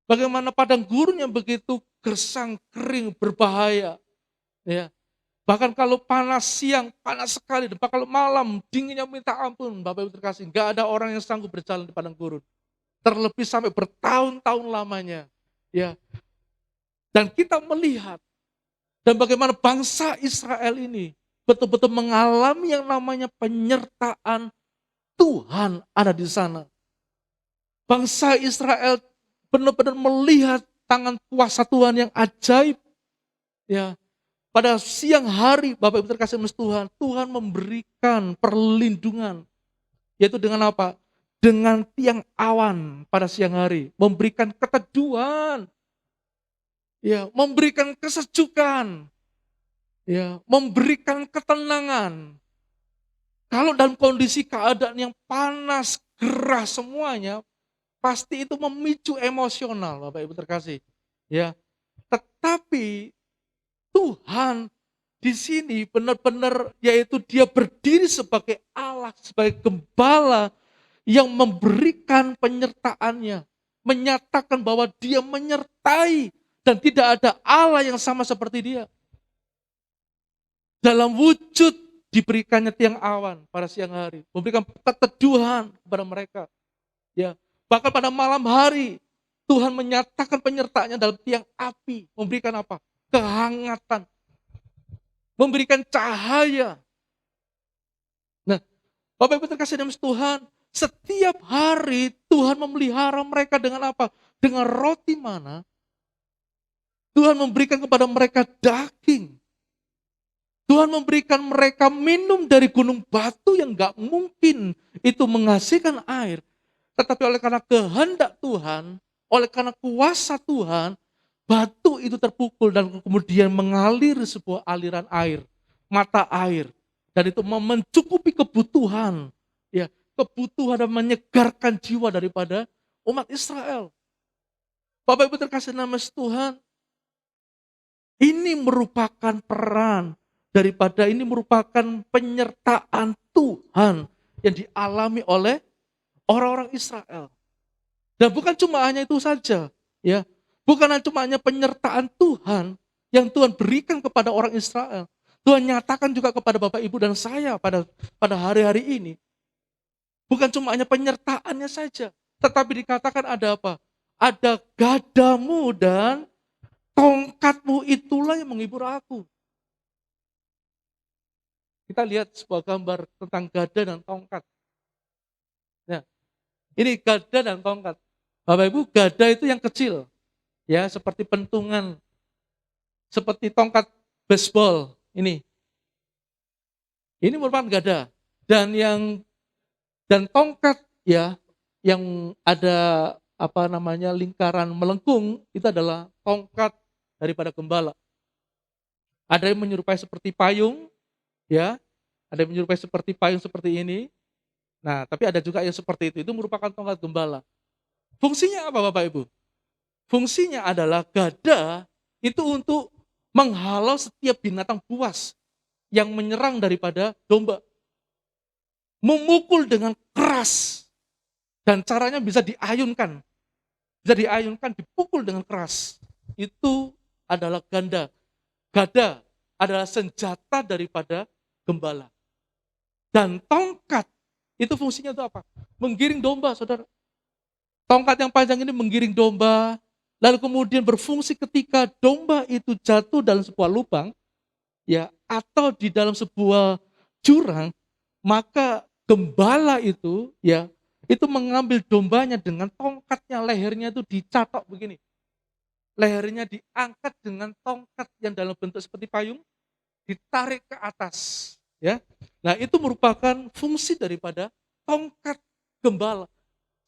Bagaimana padang gurun yang begitu gersang, kering, berbahaya. Ya. Bahkan kalau panas siang, panas sekali. Dan kalau malam, dinginnya minta ampun. Bapak Ibu terkasih, nggak ada orang yang sanggup berjalan di padang gurun. Terlebih sampai bertahun-tahun lamanya. Ya. Dan kita melihat, dan bagaimana bangsa Israel ini betul-betul mengalami yang namanya penyertaan Tuhan ada di sana. Bangsa Israel benar-benar melihat tangan kuasa Tuhan yang ajaib. Ya, pada siang hari, Bapak Ibu terkasih Tuhan, Tuhan memberikan perlindungan. Yaitu dengan apa? Dengan tiang awan pada siang hari, memberikan keteduhan. Ya, memberikan kesejukan. Ya, memberikan ketenangan. Kalau dalam kondisi keadaan yang panas, gerah semuanya, pasti itu memicu emosional, Bapak Ibu terkasih. Ya, tetapi Tuhan di sini benar-benar yaitu dia berdiri sebagai Allah, sebagai gembala yang memberikan penyertaannya, menyatakan bahwa dia menyertai dan tidak ada Allah yang sama seperti dia. Dalam wujud diberikannya tiang awan pada siang hari, memberikan keteduhan kepada mereka. Ya, bahkan pada malam hari Tuhan menyatakan penyertaannya dalam tiang api, memberikan apa? Kehangatan, memberikan cahaya. Nah, Bapak Ibu terkasih dalam Tuhan, setiap hari Tuhan memelihara mereka dengan apa? Dengan roti mana? Tuhan memberikan kepada mereka daging. Tuhan memberikan mereka minum dari gunung batu yang gak mungkin itu menghasilkan air. Tetapi oleh karena kehendak Tuhan, oleh karena kuasa Tuhan, batu itu terpukul dan kemudian mengalir sebuah aliran air, mata air. Dan itu mencukupi kebutuhan, ya, kebutuhan dan menyegarkan jiwa daripada umat Israel. Bapak Ibu terkasih nama Tuhan, ini merupakan peran daripada ini merupakan penyertaan Tuhan yang dialami oleh orang-orang Israel. Dan bukan cuma hanya itu saja, ya. Bukan cuma hanya penyertaan Tuhan yang Tuhan berikan kepada orang Israel. Tuhan nyatakan juga kepada Bapak Ibu dan saya pada hari-hari ini. Bukan cuma hanya penyertaannya saja, tetapi dikatakan ada apa? Ada gadamu dan tongkatmu itulah yang menghibur aku. Kita lihat sebuah gambar tentang gada dan tongkat. Nah, ini gada dan tongkat. Bapak Ibu, gada itu yang kecil, ya, seperti pentungan, seperti tongkat baseball ini. Ini merupakan gada. Dan tongkat, ya, yang ada lingkaran melengkung itu adalah tongkat daripada gembala. Ada yang menyerupai seperti payung, ya. Ada yang menyerupai seperti payung seperti ini. Nah, tapi ada juga yang seperti itu. Itu merupakan tongkat gembala. Fungsinya apa Bapak Ibu? Fungsinya adalah gada itu untuk menghalau setiap binatang buas yang menyerang daripada domba. Memukul dengan keras. Dan caranya bisa diayunkan. Bisa diayunkan, dipukul dengan keras. Itu adalah ganda. Gada adalah senjata daripada gembala. Dan tongkat, itu fungsinya itu apa? Menggiring domba, saudara. Tongkat yang panjang ini menggiring domba, lalu kemudian berfungsi ketika domba itu jatuh dalam sebuah lubang, ya, atau di dalam sebuah jurang, maka gembala itu, ya, itu mengambil dombanya dengan tongkatnya, lehernya itu dicatok begini. Lehernya diangkat dengan tongkat yang dalam bentuk seperti payung, ditarik ke atas. Ya, nah itu merupakan fungsi daripada tongkat gembala.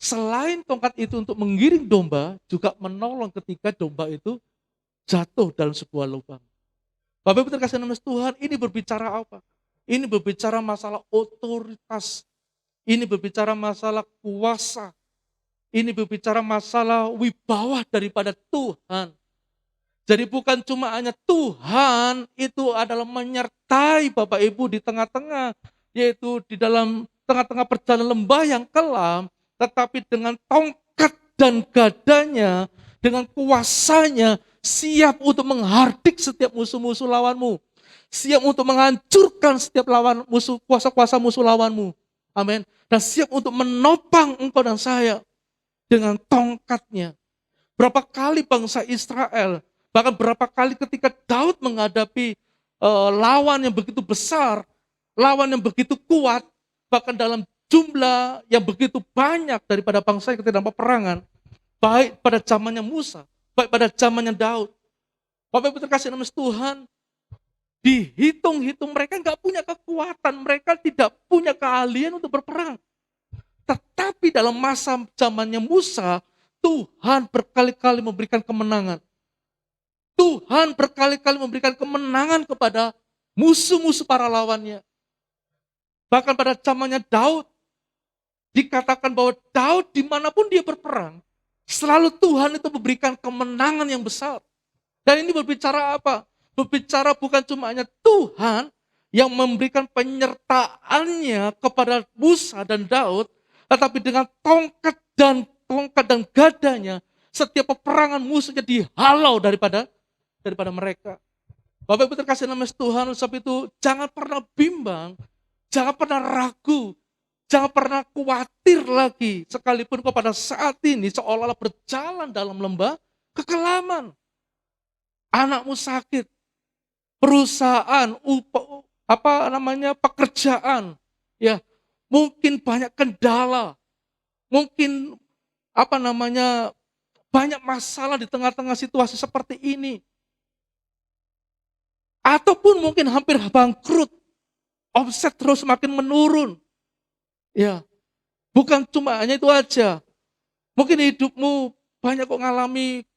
Selain tongkat itu untuk menggiring domba, juga menolong ketika domba itu jatuh dalam sebuah lubang. Bapak Ibu terkasih dalam Tuhan, ini berbicara apa? Ini berbicara masalah otoritas. Ini berbicara masalah kuasa. Ini berbicara masalah wibawa daripada Tuhan. Jadi bukan cuma hanya Tuhan itu adalah menyertai Bapak Ibu di tengah-tengah, yaitu di dalam tengah-tengah perjalanan lembah yang kelam, tetapi dengan tongkat dan gadanya, dengan kuasanya, siap untuk menghardik setiap musuh-musuh lawanmu. Siap untuk menghancurkan setiap lawan musuh, kuasa-kuasa musuh lawanmu. Amin. Dan siap untuk menopang engkau dan saya dengan tongkatnya. Berapa kali bangsa Israel, bahkan berapa kali ketika Daud menghadapi lawan yang begitu besar, lawan yang begitu kuat, bahkan dalam jumlah yang begitu banyak daripada bangsa yang ketika dalam peperangan, baik pada zamannya Musa, baik pada zamannya Daud. Bapak Ibu terkasih dalam Tuhan, dihitung-hitung mereka nggak punya kekuatan, mereka tidak punya keahlian untuk berperang. Tetapi dalam masa zamannya Musa, Tuhan berkali-kali memberikan kemenangan. Tuhan berkali-kali memberikan kemenangan kepada musuh-musuh para lawannya. Bahkan pada zamannya Daud, dikatakan bahwa Daud dimanapun dia berperang, selalu Tuhan itu memberikan kemenangan yang besar. Dan ini berbicara apa? Berbicara bukan cuma hanya Tuhan yang memberikan penyertaannya kepada Musa dan Daud, tetapi dengan tongkat dan gadanya, setiap peperangan musuhnya dihalau daripada mereka. Bapak Ibu terkasih dalam Tuhan, sebab itu jangan pernah bimbang, jangan pernah ragu, jangan pernah khawatir lagi, sekalipun kepada saat ini seolah-olah berjalan dalam lembah kekelaman. Anakmu sakit, perusahaan, pekerjaan, ya, mungkin banyak kendala, mungkin banyak masalah di tengah-tengah situasi seperti ini. Ataupun mungkin hampir bangkrut, omset terus semakin menurun. Ya, bukan cuma hanya itu aja. Mungkin hidupmu banyak kok mengalami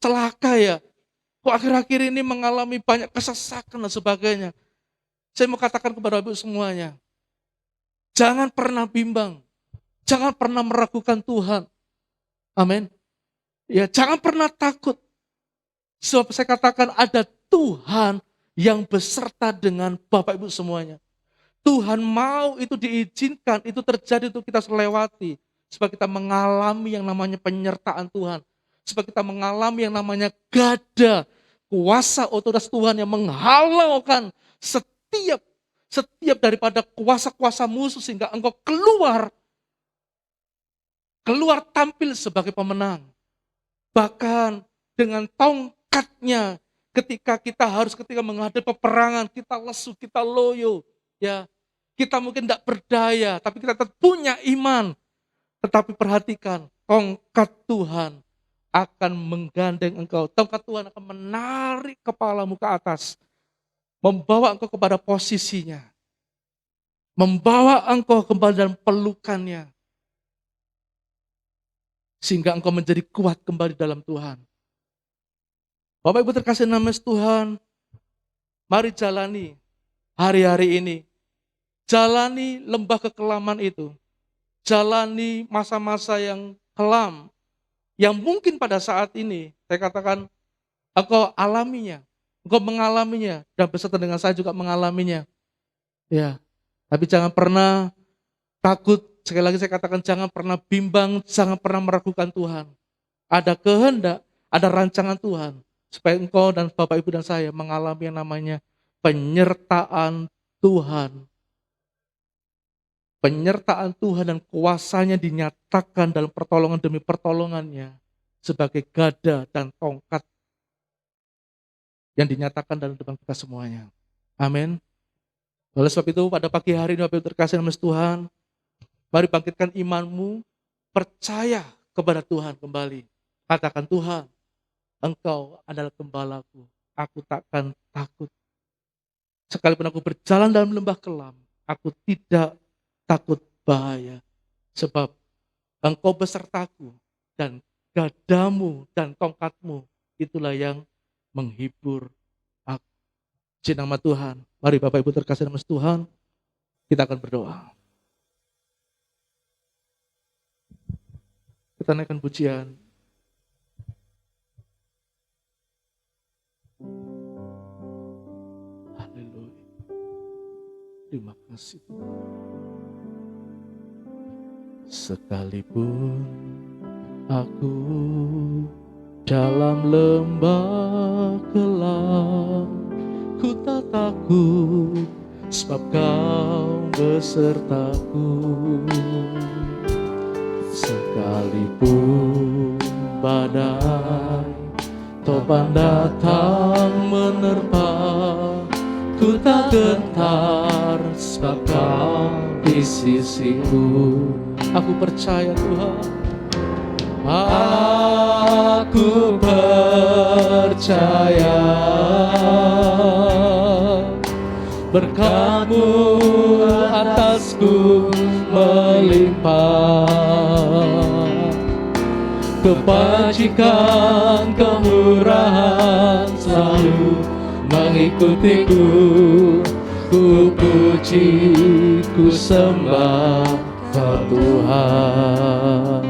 celaka ya. Kok akhir-akhir ini mengalami banyak kesesakan dan sebagainya. Saya mau katakan kepada ibu semuanya, jangan pernah bimbang, jangan pernah meragukan Tuhan. Amin. Ya, jangan pernah takut. Sebab saya katakan ada Tuhan yang beserta dengan Bapak Ibu semuanya. Tuhan mau itu diizinkan, itu terjadi untuk kita selewati. Supaya kita mengalami yang namanya penyertaan Tuhan. Supaya kita mengalami yang namanya gada, kuasa otoritas Tuhan yang menghalaukan setiap daripada kuasa-kuasa musuh sehingga engkau keluar tampil sebagai pemenang. Bahkan dengan tongkatnya ketika menghadapi peperangan, kita lesu, kita loyo, ya. Kita mungkin tidak berdaya, tapi kita tetap punya iman. Tetapi perhatikan, tongkat Tuhan akan menggandeng engkau. Tongkat Tuhan akan menarik kepalamu ke atas. Membawa engkau kepada posisinya. Membawa engkau kembali dalam pelukannya. sehingga engkau menjadi kuat kembali dalam Tuhan. Bapak Ibu terkasih nama Tuhan, mari jalani hari-hari ini. Jalani lembah kekelaman itu. Jalani masa-masa yang kelam, yang mungkin pada saat ini, saya katakan, engkau alaminya, engkau mengalaminya, dan beserta dengan saya juga mengalaminya. Ya, tapi jangan pernah takut, sekali lagi saya katakan, jangan pernah bimbang, jangan pernah meragukan Tuhan. Ada kehendak, ada rancangan Tuhan, supaya engkau dan Bapak Ibu dan saya mengalami yang namanya penyertaan Tuhan. Penyertaan Tuhan dan kuasanya dinyatakan dalam pertolongan demi pertolongannya sebagai gada dan tongkat yang dinyatakan dalam depan kita semuanya. Amin. Oleh sebab itu pada pagi hari ini Bapak Ibu terkasih dalam Tuhan, mari bangkitkan imanmu, percaya kepada Tuhan kembali. Katakan, Tuhan, Engkau adalah gembalaku, aku takkan takut. Sekalipun aku berjalan dalam lembah kelam, aku tidak takut bahaya. Sebab Engkau besertaku dan gadamu dan tongkatmu itulah yang menghibur aku. Puji nama Tuhan. Mari Bapak Ibu terkasih dalam Tuhan, kita akan berdoa. Kita naikkan pujian. Haleluya. Terima kasih Tuhan. Sekalipun aku dalam lembah kelam, ku tak takut, sebab Kau besertaku. Sekalipun badai topan datang menerpa, ku tak gentar, sebab Kau di sisiku. Aku percaya Tuhan, aku percaya berkat-Mu atasku melimpah, kebajikan kemurahan selalu mengikutiku. Ku puji, ku sembah Kau Tuhan.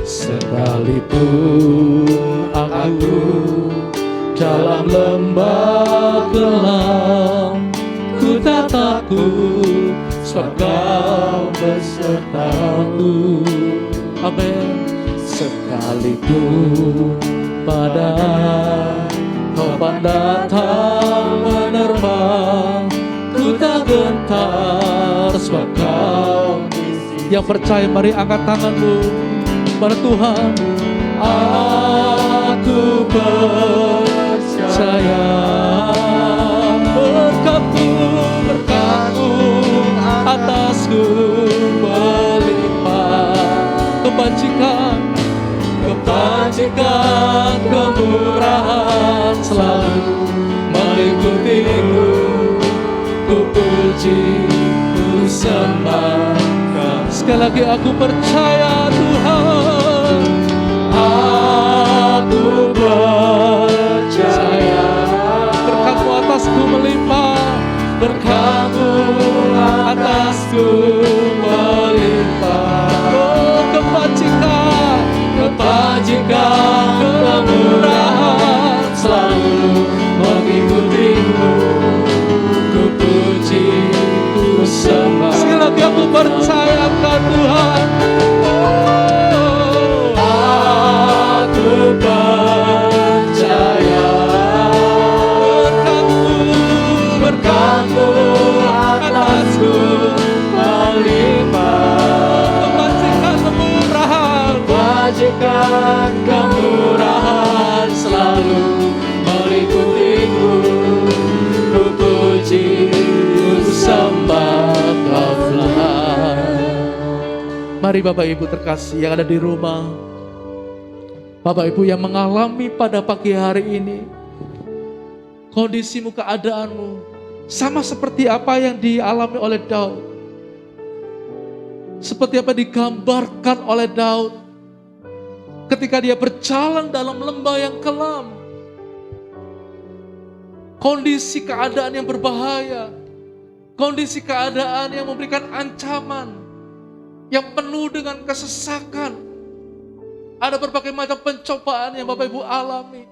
Sekalipun aku dalam lembah kelam, ku tak takut, sebab Kau besertaku. Amin. Sekalipun badai topan datang menerpa, ku tak gentar, sebab Kau. Yang percaya mari angkat tanganmu pada Tuhan. Aku percaya berkat-Mu atasku melimpah, kebajikan kemurahan selalu mengikutiku. Ku puji, ku sembah Kau. Sekali lagi aku percaya Tuhan. Aku percaya berkat-Mu atasku melimpah, berkat-Mu atasku melimpah. Oh, kebajikan kemurahan selalu mengikutiku. Ku puji, ku sembah. Sekali lagi aku percaya kan Tuhan. Aku percaya berkat-Mu atasku melimpah, kebajikan kemurahan selalu mengikutiku. Ku puji, ku sembah Kau Tuhan. Mari Bapak Ibu terkasih yang ada di rumah, Bapak Ibu yang mengalami pada pagi hari ini kondisimu, keadaanmu sama seperti apa yang dialami oleh Daud. Seperti apa digambarkan oleh Daud ketika dia berjalan dalam lembah yang kelam. Kondisi keadaan yang berbahaya, kondisi keadaan yang memberikan ancaman, yang penuh dengan kesesakan. Ada berbagai macam pencobaan yang Bapak Ibu alami.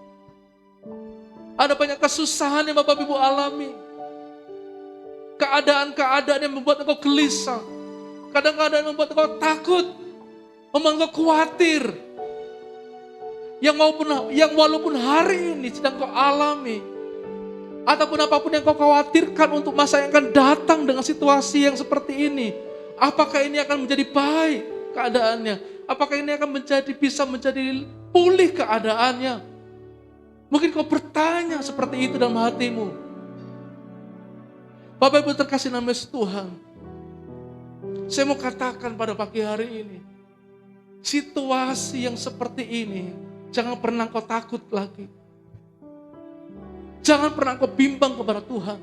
Ada banyak kesusahan yang Bapak Ibu alami. Keadaan-keadaan yang membuat engkau gelisah. Kadang-kadang yang membuat engkau takut, membuat engkau khawatir. Yang walaupun hari ini sedang kau alami, ataupun apapun yang kau khawatirkan untuk masa yang akan datang dengan situasi yang seperti ini, apakah ini akan menjadi baik keadaannya? Apakah ini akan bisa menjadi pulih keadaannya? Mungkin kau bertanya seperti itu dalam hatimu. Bapak Ibu terkasih dalam Yesus Tuhan, saya mau katakan pada pagi hari ini, situasi yang seperti ini, jangan pernah kau takut lagi. Jangan pernah kau bimbang kepada Tuhan.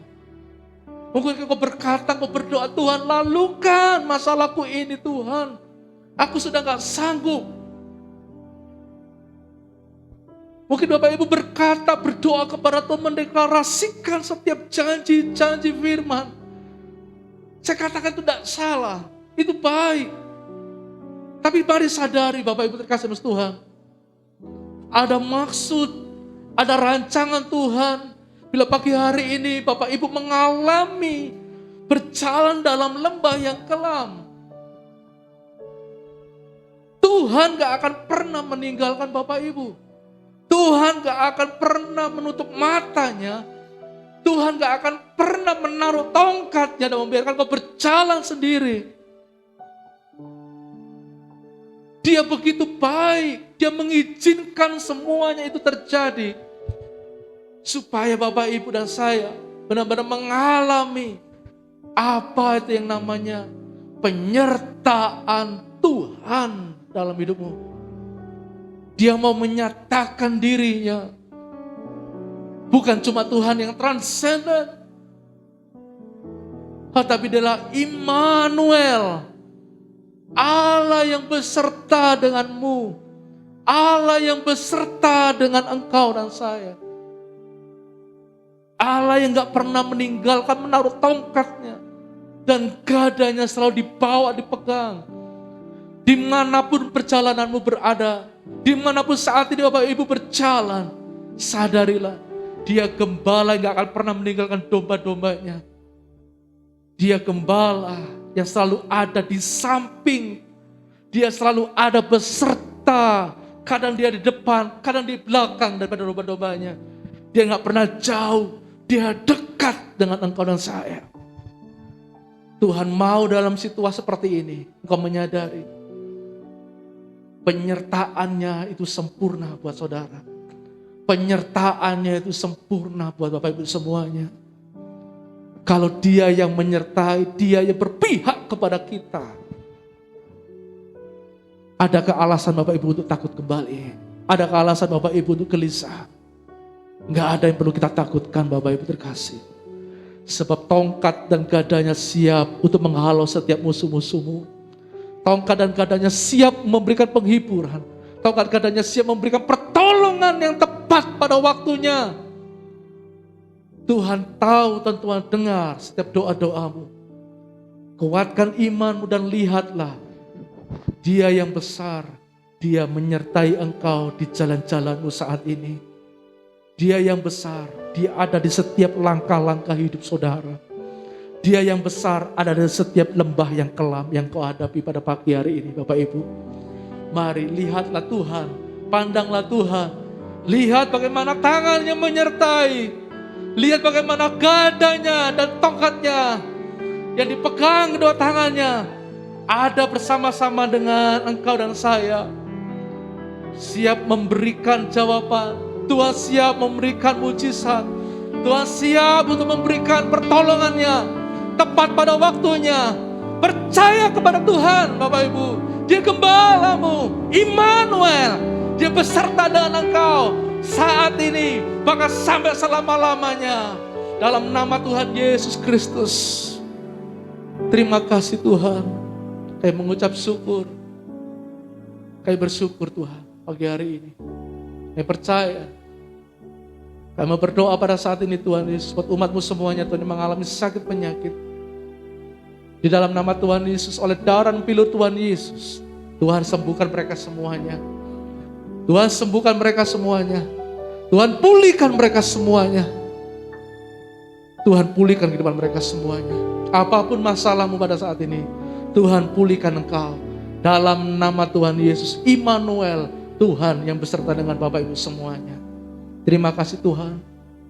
Mungkin kau berkata, kau berdoa, Tuhan lalukan masalahku ini Tuhan. Aku sudah gak sanggup. Mungkin Bapak Ibu berkata, berdoa kepada Tuhan, mendeklarasikan setiap janji-janji firman. Saya katakan itu tidak salah, itu baik. Tapi mari sadari Bapak Ibu terkasih Tuhan, ada maksud, ada rancangan Tuhan. Bila pagi hari ini Bapak Ibu mengalami berjalan dalam lembah yang kelam, Tuhan gak akan pernah meninggalkan Bapak Ibu. Tuhan gak akan pernah menutup matanya. Tuhan gak akan pernah menaruh tongkatnya dan membiarkan kau berjalan sendiri. Dia begitu baik, dia mengizinkan semuanya itu terjadi. Supaya Bapak Ibu dan saya benar-benar mengalami apa itu yang namanya penyertaan Tuhan dalam hidupmu. Dia mau menyatakan dirinya. Bukan cuma Tuhan yang transenden, tetapi adalah Immanuel, Allah yang beserta denganmu, Allah yang beserta dengan engkau dan saya. Allah yang gak pernah meninggalkan, menaruh tongkatnya, dan gadanya selalu dibawa, dipegang. Dimanapun perjalananmu berada, dimanapun saat ini Bapak Ibu berjalan, sadarilah, Dia gembala yang gak akan pernah meninggalkan domba-dombanya. Dia gembala yang selalu ada di samping, Dia selalu ada beserta. Kadang Dia di depan, kadang di belakang daripada domba-dombanya. Dia gak pernah jauh, Dia dekat dengan engkau dan saya. Tuhan mau dalam situasi seperti ini, engkau menyadari penyertaannya itu sempurna buat saudara. Penyertaannya itu sempurna buat Bapak Ibu semuanya. Kalau Dia yang menyertai, Dia yang berpihak kepada kita, adakah alasan Bapak Ibu untuk takut kembali? Adakah alasan Bapak Ibu untuk gelisah? Enggak ada yang perlu kita takutkan Bapak Ibu terkasih. Sebab tongkat dan gadanya siap untuk menghalau setiap musuh-musuhmu. Tongkat dan gadanya siap memberikan penghiburan. Tongkat gadanya siap memberikan pertolongan yang tepat pada waktunya. Tuhan tahu dan Tuhan dengar setiap doa-doamu. Kuatkan imanmu dan lihatlah, Dia yang besar, Dia menyertai engkau di jalan-jalanmu saat ini. Dia yang besar, Dia ada di setiap langkah-langkah hidup saudara. Dia yang besar ada di setiap lembah yang kelam yang kau hadapi pada pagi hari ini Bapak Ibu. Mari lihatlah Tuhan, pandanglah Tuhan. Lihat bagaimana tangannya menyertai. Lihat bagaimana gadanya dan tongkatnya yang dipegang kedua tangannya ada bersama-sama dengan engkau dan saya. Siap memberikan jawaban. Tuhan siap memberikan mujizat. Tuhan siap untuk memberikan pertolongannya tepat pada waktunya. Percaya kepada Tuhan Bapak Ibu. Dia gembalamu, Immanuel. Dia beserta dengan engkau saat ini, bahkan sampai selama-lamanya. Dalam nama Tuhan Yesus Kristus. Terima kasih Tuhan. Kami mengucap syukur. Kami bersyukur Tuhan pagi hari ini. Kami percaya. Kami berdoa pada saat ini Tuhan Yesus, buat umat-Mu semuanya Tuhan yang mengalami sakit penyakit. Di dalam nama Tuhan Yesus, oleh darah dan pilu Tuhan Yesus, Tuhan sembuhkan mereka semuanya. Tuhan sembuhkan mereka semuanya. Tuhan pulihkan mereka semuanya. Tuhan pulihkan kehidupan mereka semuanya. Apapun masalahmu pada saat ini, Tuhan pulihkan engkau. Dalam nama Tuhan Yesus, Immanuel, Tuhan yang beserta dengan Bapak Ibu semuanya. Terima kasih Tuhan.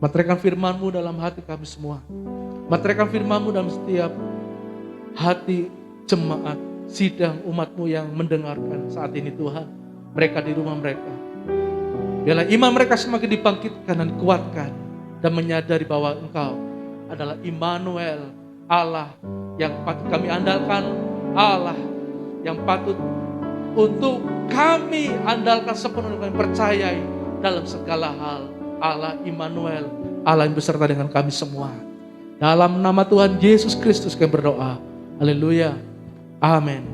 Meteraikan firman-Mu dalam hati kami semua. Meteraikan firman-Mu dalam setiap hati jemaat, sidang umat-Mu yang mendengarkan saat ini Tuhan. Mereka di rumah mereka. Biarlah iman mereka semakin dibangkitkan dan dikuatkan. Dan menyadari bahwa Engkau adalah Immanuel, Allah yang patut kami andalkan, Allah yang patut untuk kami andalkan sepenuhnya, kami percayai dalam segala hal. Allah Immanuel, Allah yang beserta dengan kami semua. Dalam nama Tuhan Yesus Kristus kami berdoa. Haleluya. Amin.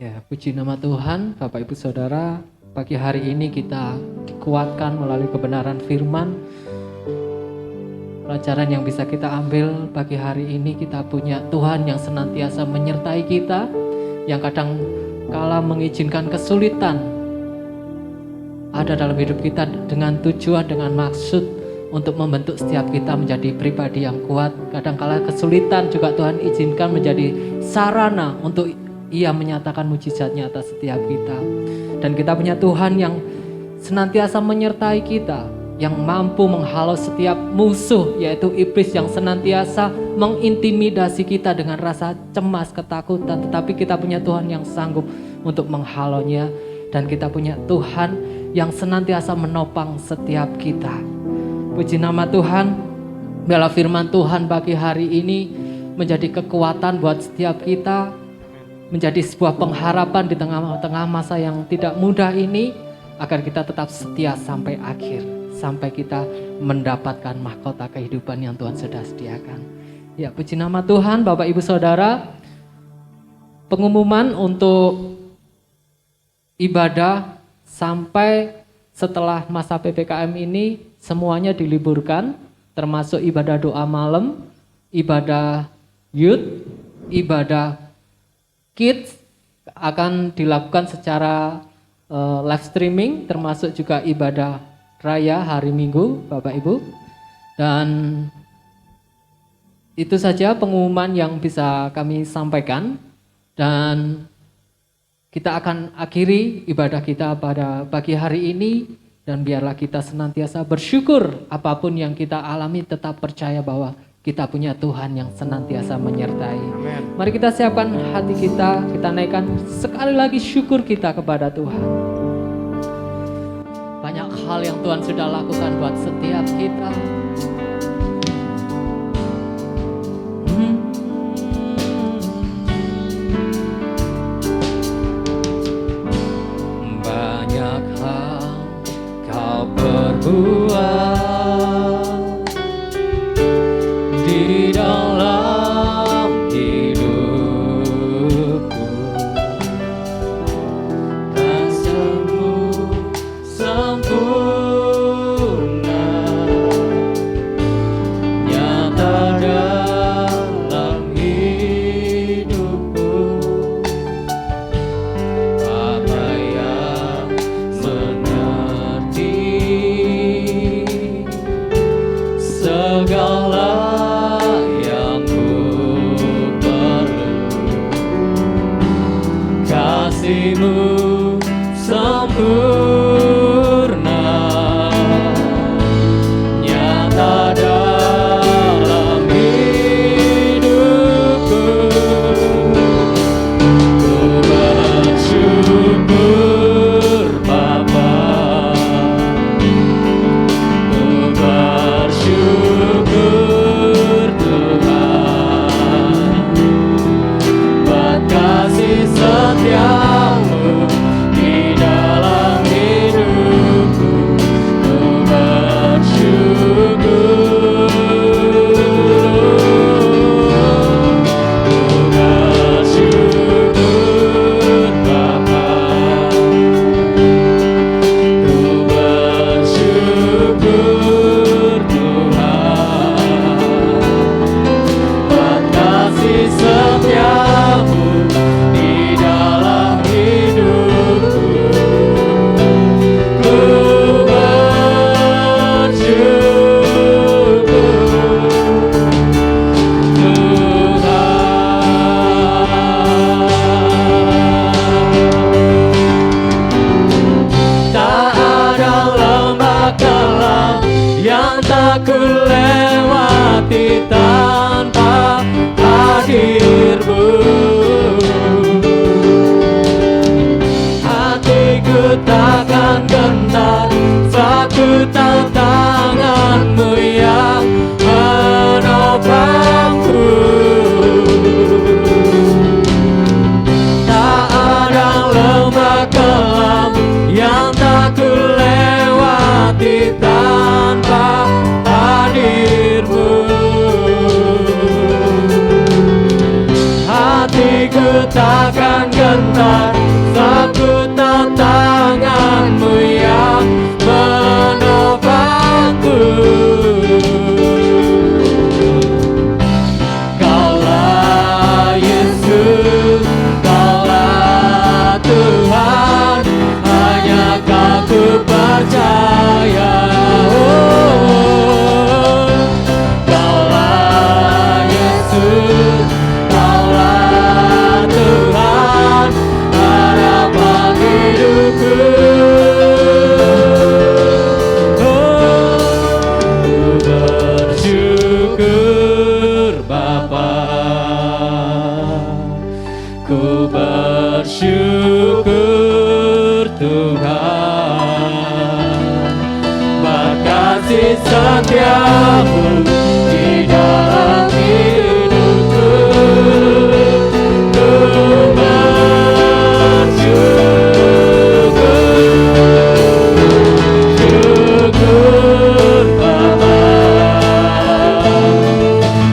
Ya, puji nama Tuhan, Bapak Ibu Saudara. Pagi hari ini kita dikuatkan melalui kebenaran firman. Pelajaran yang bisa kita ambil pagi hari ini, kita punya Tuhan yang senantiasa menyertai kita, yang kadang kala mengizinkan kesulitan ada dalam hidup kita dengan tujuan, dengan maksud untuk membentuk setiap kita menjadi pribadi yang kuat. Kadang kala kesulitan juga Tuhan izinkan menjadi sarana untuk Ia menyatakan mujizatnya atas setiap kita. Dan kita punya Tuhan yang senantiasa menyertai kita, yang mampu menghalau setiap musuh, yaitu iblis yang senantiasa mengintimidasi kita dengan rasa cemas, ketakutan. Tetapi kita punya Tuhan yang sanggup untuk menghalaunya. Dan kita punya Tuhan yang senantiasa menopang setiap kita. Puji nama Tuhan. Biarlah firman Tuhan pagi hari ini menjadi kekuatan buat setiap kita, menjadi sebuah pengharapan di tengah-tengah masa yang tidak mudah ini, agar kita tetap setia sampai akhir, sampai kita mendapatkan mahkota kehidupan yang Tuhan sudah sediakan. Ya, puji nama Tuhan. Bapak Ibu Saudara, pengumuman untuk ibadah sampai setelah masa PPKM ini semuanya diliburkan, termasuk ibadah doa malam, ibadah youth, ibadah kids akan dilakukan secara live streaming, termasuk juga ibadah raya hari Minggu, Bapak Ibu. Dan itu saja pengumuman yang bisa kami sampaikan. Dan kita akan akhiri ibadah kita pada pagi hari ini. Dan biarlah kita senantiasa bersyukur apapun yang kita alami, tetap percaya bahwa kita punya Tuhan yang senantiasa menyertai. Amen. Mari kita siapkan hati kita naikkan sekali lagi syukur kita kepada Tuhan. Banyak hal yang Tuhan sudah lakukan buat setiap kita. Banyak hal Kau perbuat di dalam hidupku, kasih-Mu sempurna tanpa hadir-Mu. Hatiku takkan gentar saat ku tahu tangan-Mu yang menopangku. Tak ada lembah kelam yang tak ku lewati tanpa hadir-Mu. Hatiku takkan gentar saat ku tahu tangan-Mu yang menopangku. Kaulah Yesus, Kaulah Tuhan, hanya Kau ku percaya. Kaulah Yesus, Kaulah Tuhan, harapan hidupku. Ku bersyukur Bapa, ku bersyukur Tuhan, berkasih setia-Mu di dalam hidupku. Ku bersyukur Bapa,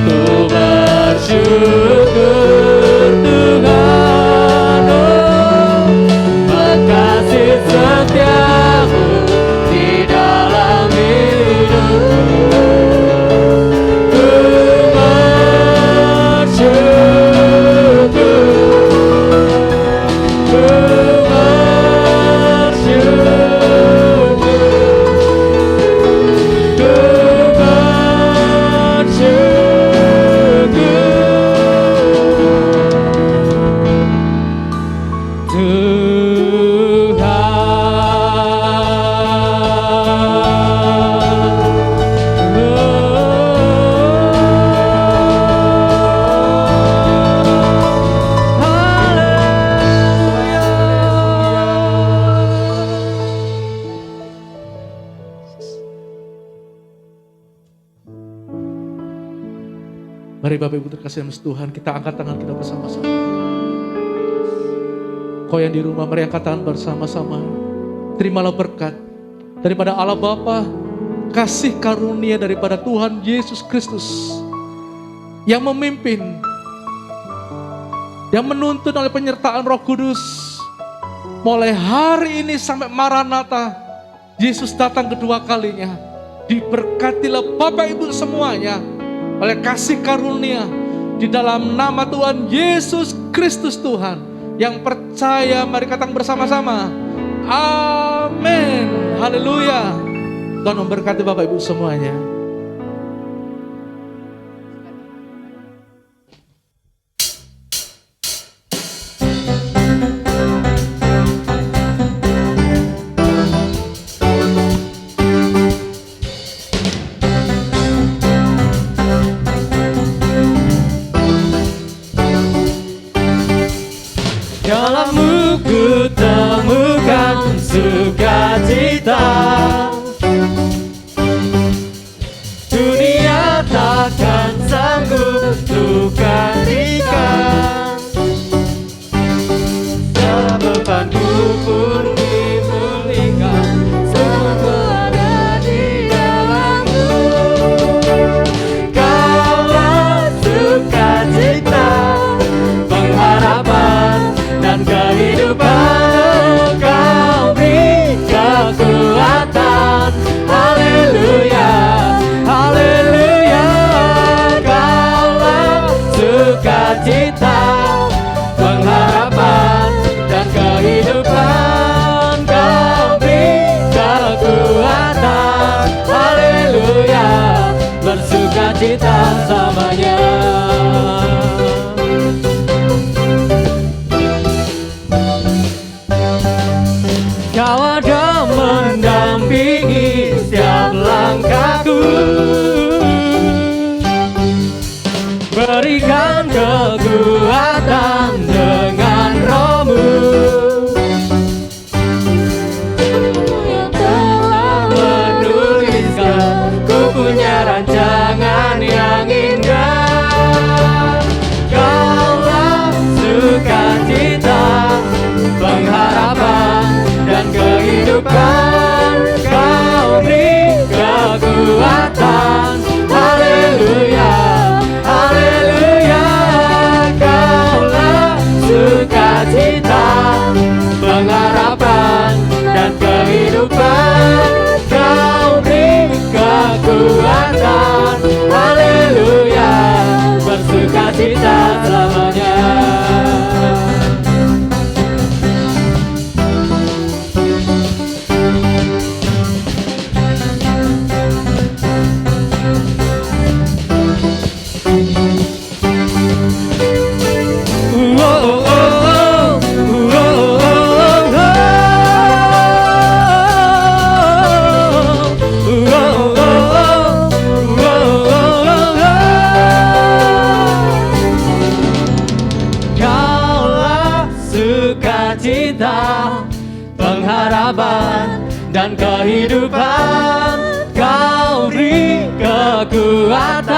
ku bersyukur Tuhan, berkasih setia-Mu di dalam hidupku. Ku Mari Bapak Ibu terkasih dalam Tuhan, kita angkat tangan kita bersama-sama. Kau yang di rumah, mari angkat tangan bersama-sama. Terimalah berkat daripada Allah Bapa, kasih karunia daripada Tuhan Yesus Kristus yang memimpin, yang menuntun oleh penyertaan Roh Kudus. Mulai hari ini sampai Maranatha, Yesus datang kedua kalinya. Diberkatilah Bapak Ibu semuanya oleh kasih karunia di dalam nama Tuhan Yesus Kristus Tuhan. Yang percaya mari katakan bersama-sama, amin, haleluya. Tuhan memberkati Bapak Ibu semuanya. Dalam-Mu ku temukan sukacita, dunia takkan sanggup untuk gantikan. Segala bebanku pun dipulihkan, semua ada di dalam-Mu. Kaulah sukacita, pengharapan dan kehidupan, Kau beri kekuatan. Haleluya, haleluya. Kaulah sukacita, pengharapan dan kehidupan, Kau beri kekuatan. Haleluya, bersukacita selamanya. Kau ada mendampingi setiap langkahku, berikan kekuatan dengan roh-Mu yang telah menuliskan. Ku punya rancangan yang indah. Kaulah sukacita, pengharapan dan kehidupan. Kau beri kekuatan. Haleluya, haleluya. Kaulah sukacita, pengharapan dan kehidupan. Kau beri kekuatan. Haleluya, bersukacita selamanya. Kaulah sukacita, pengharapan dan kehidupan. Kau beri kekuatan.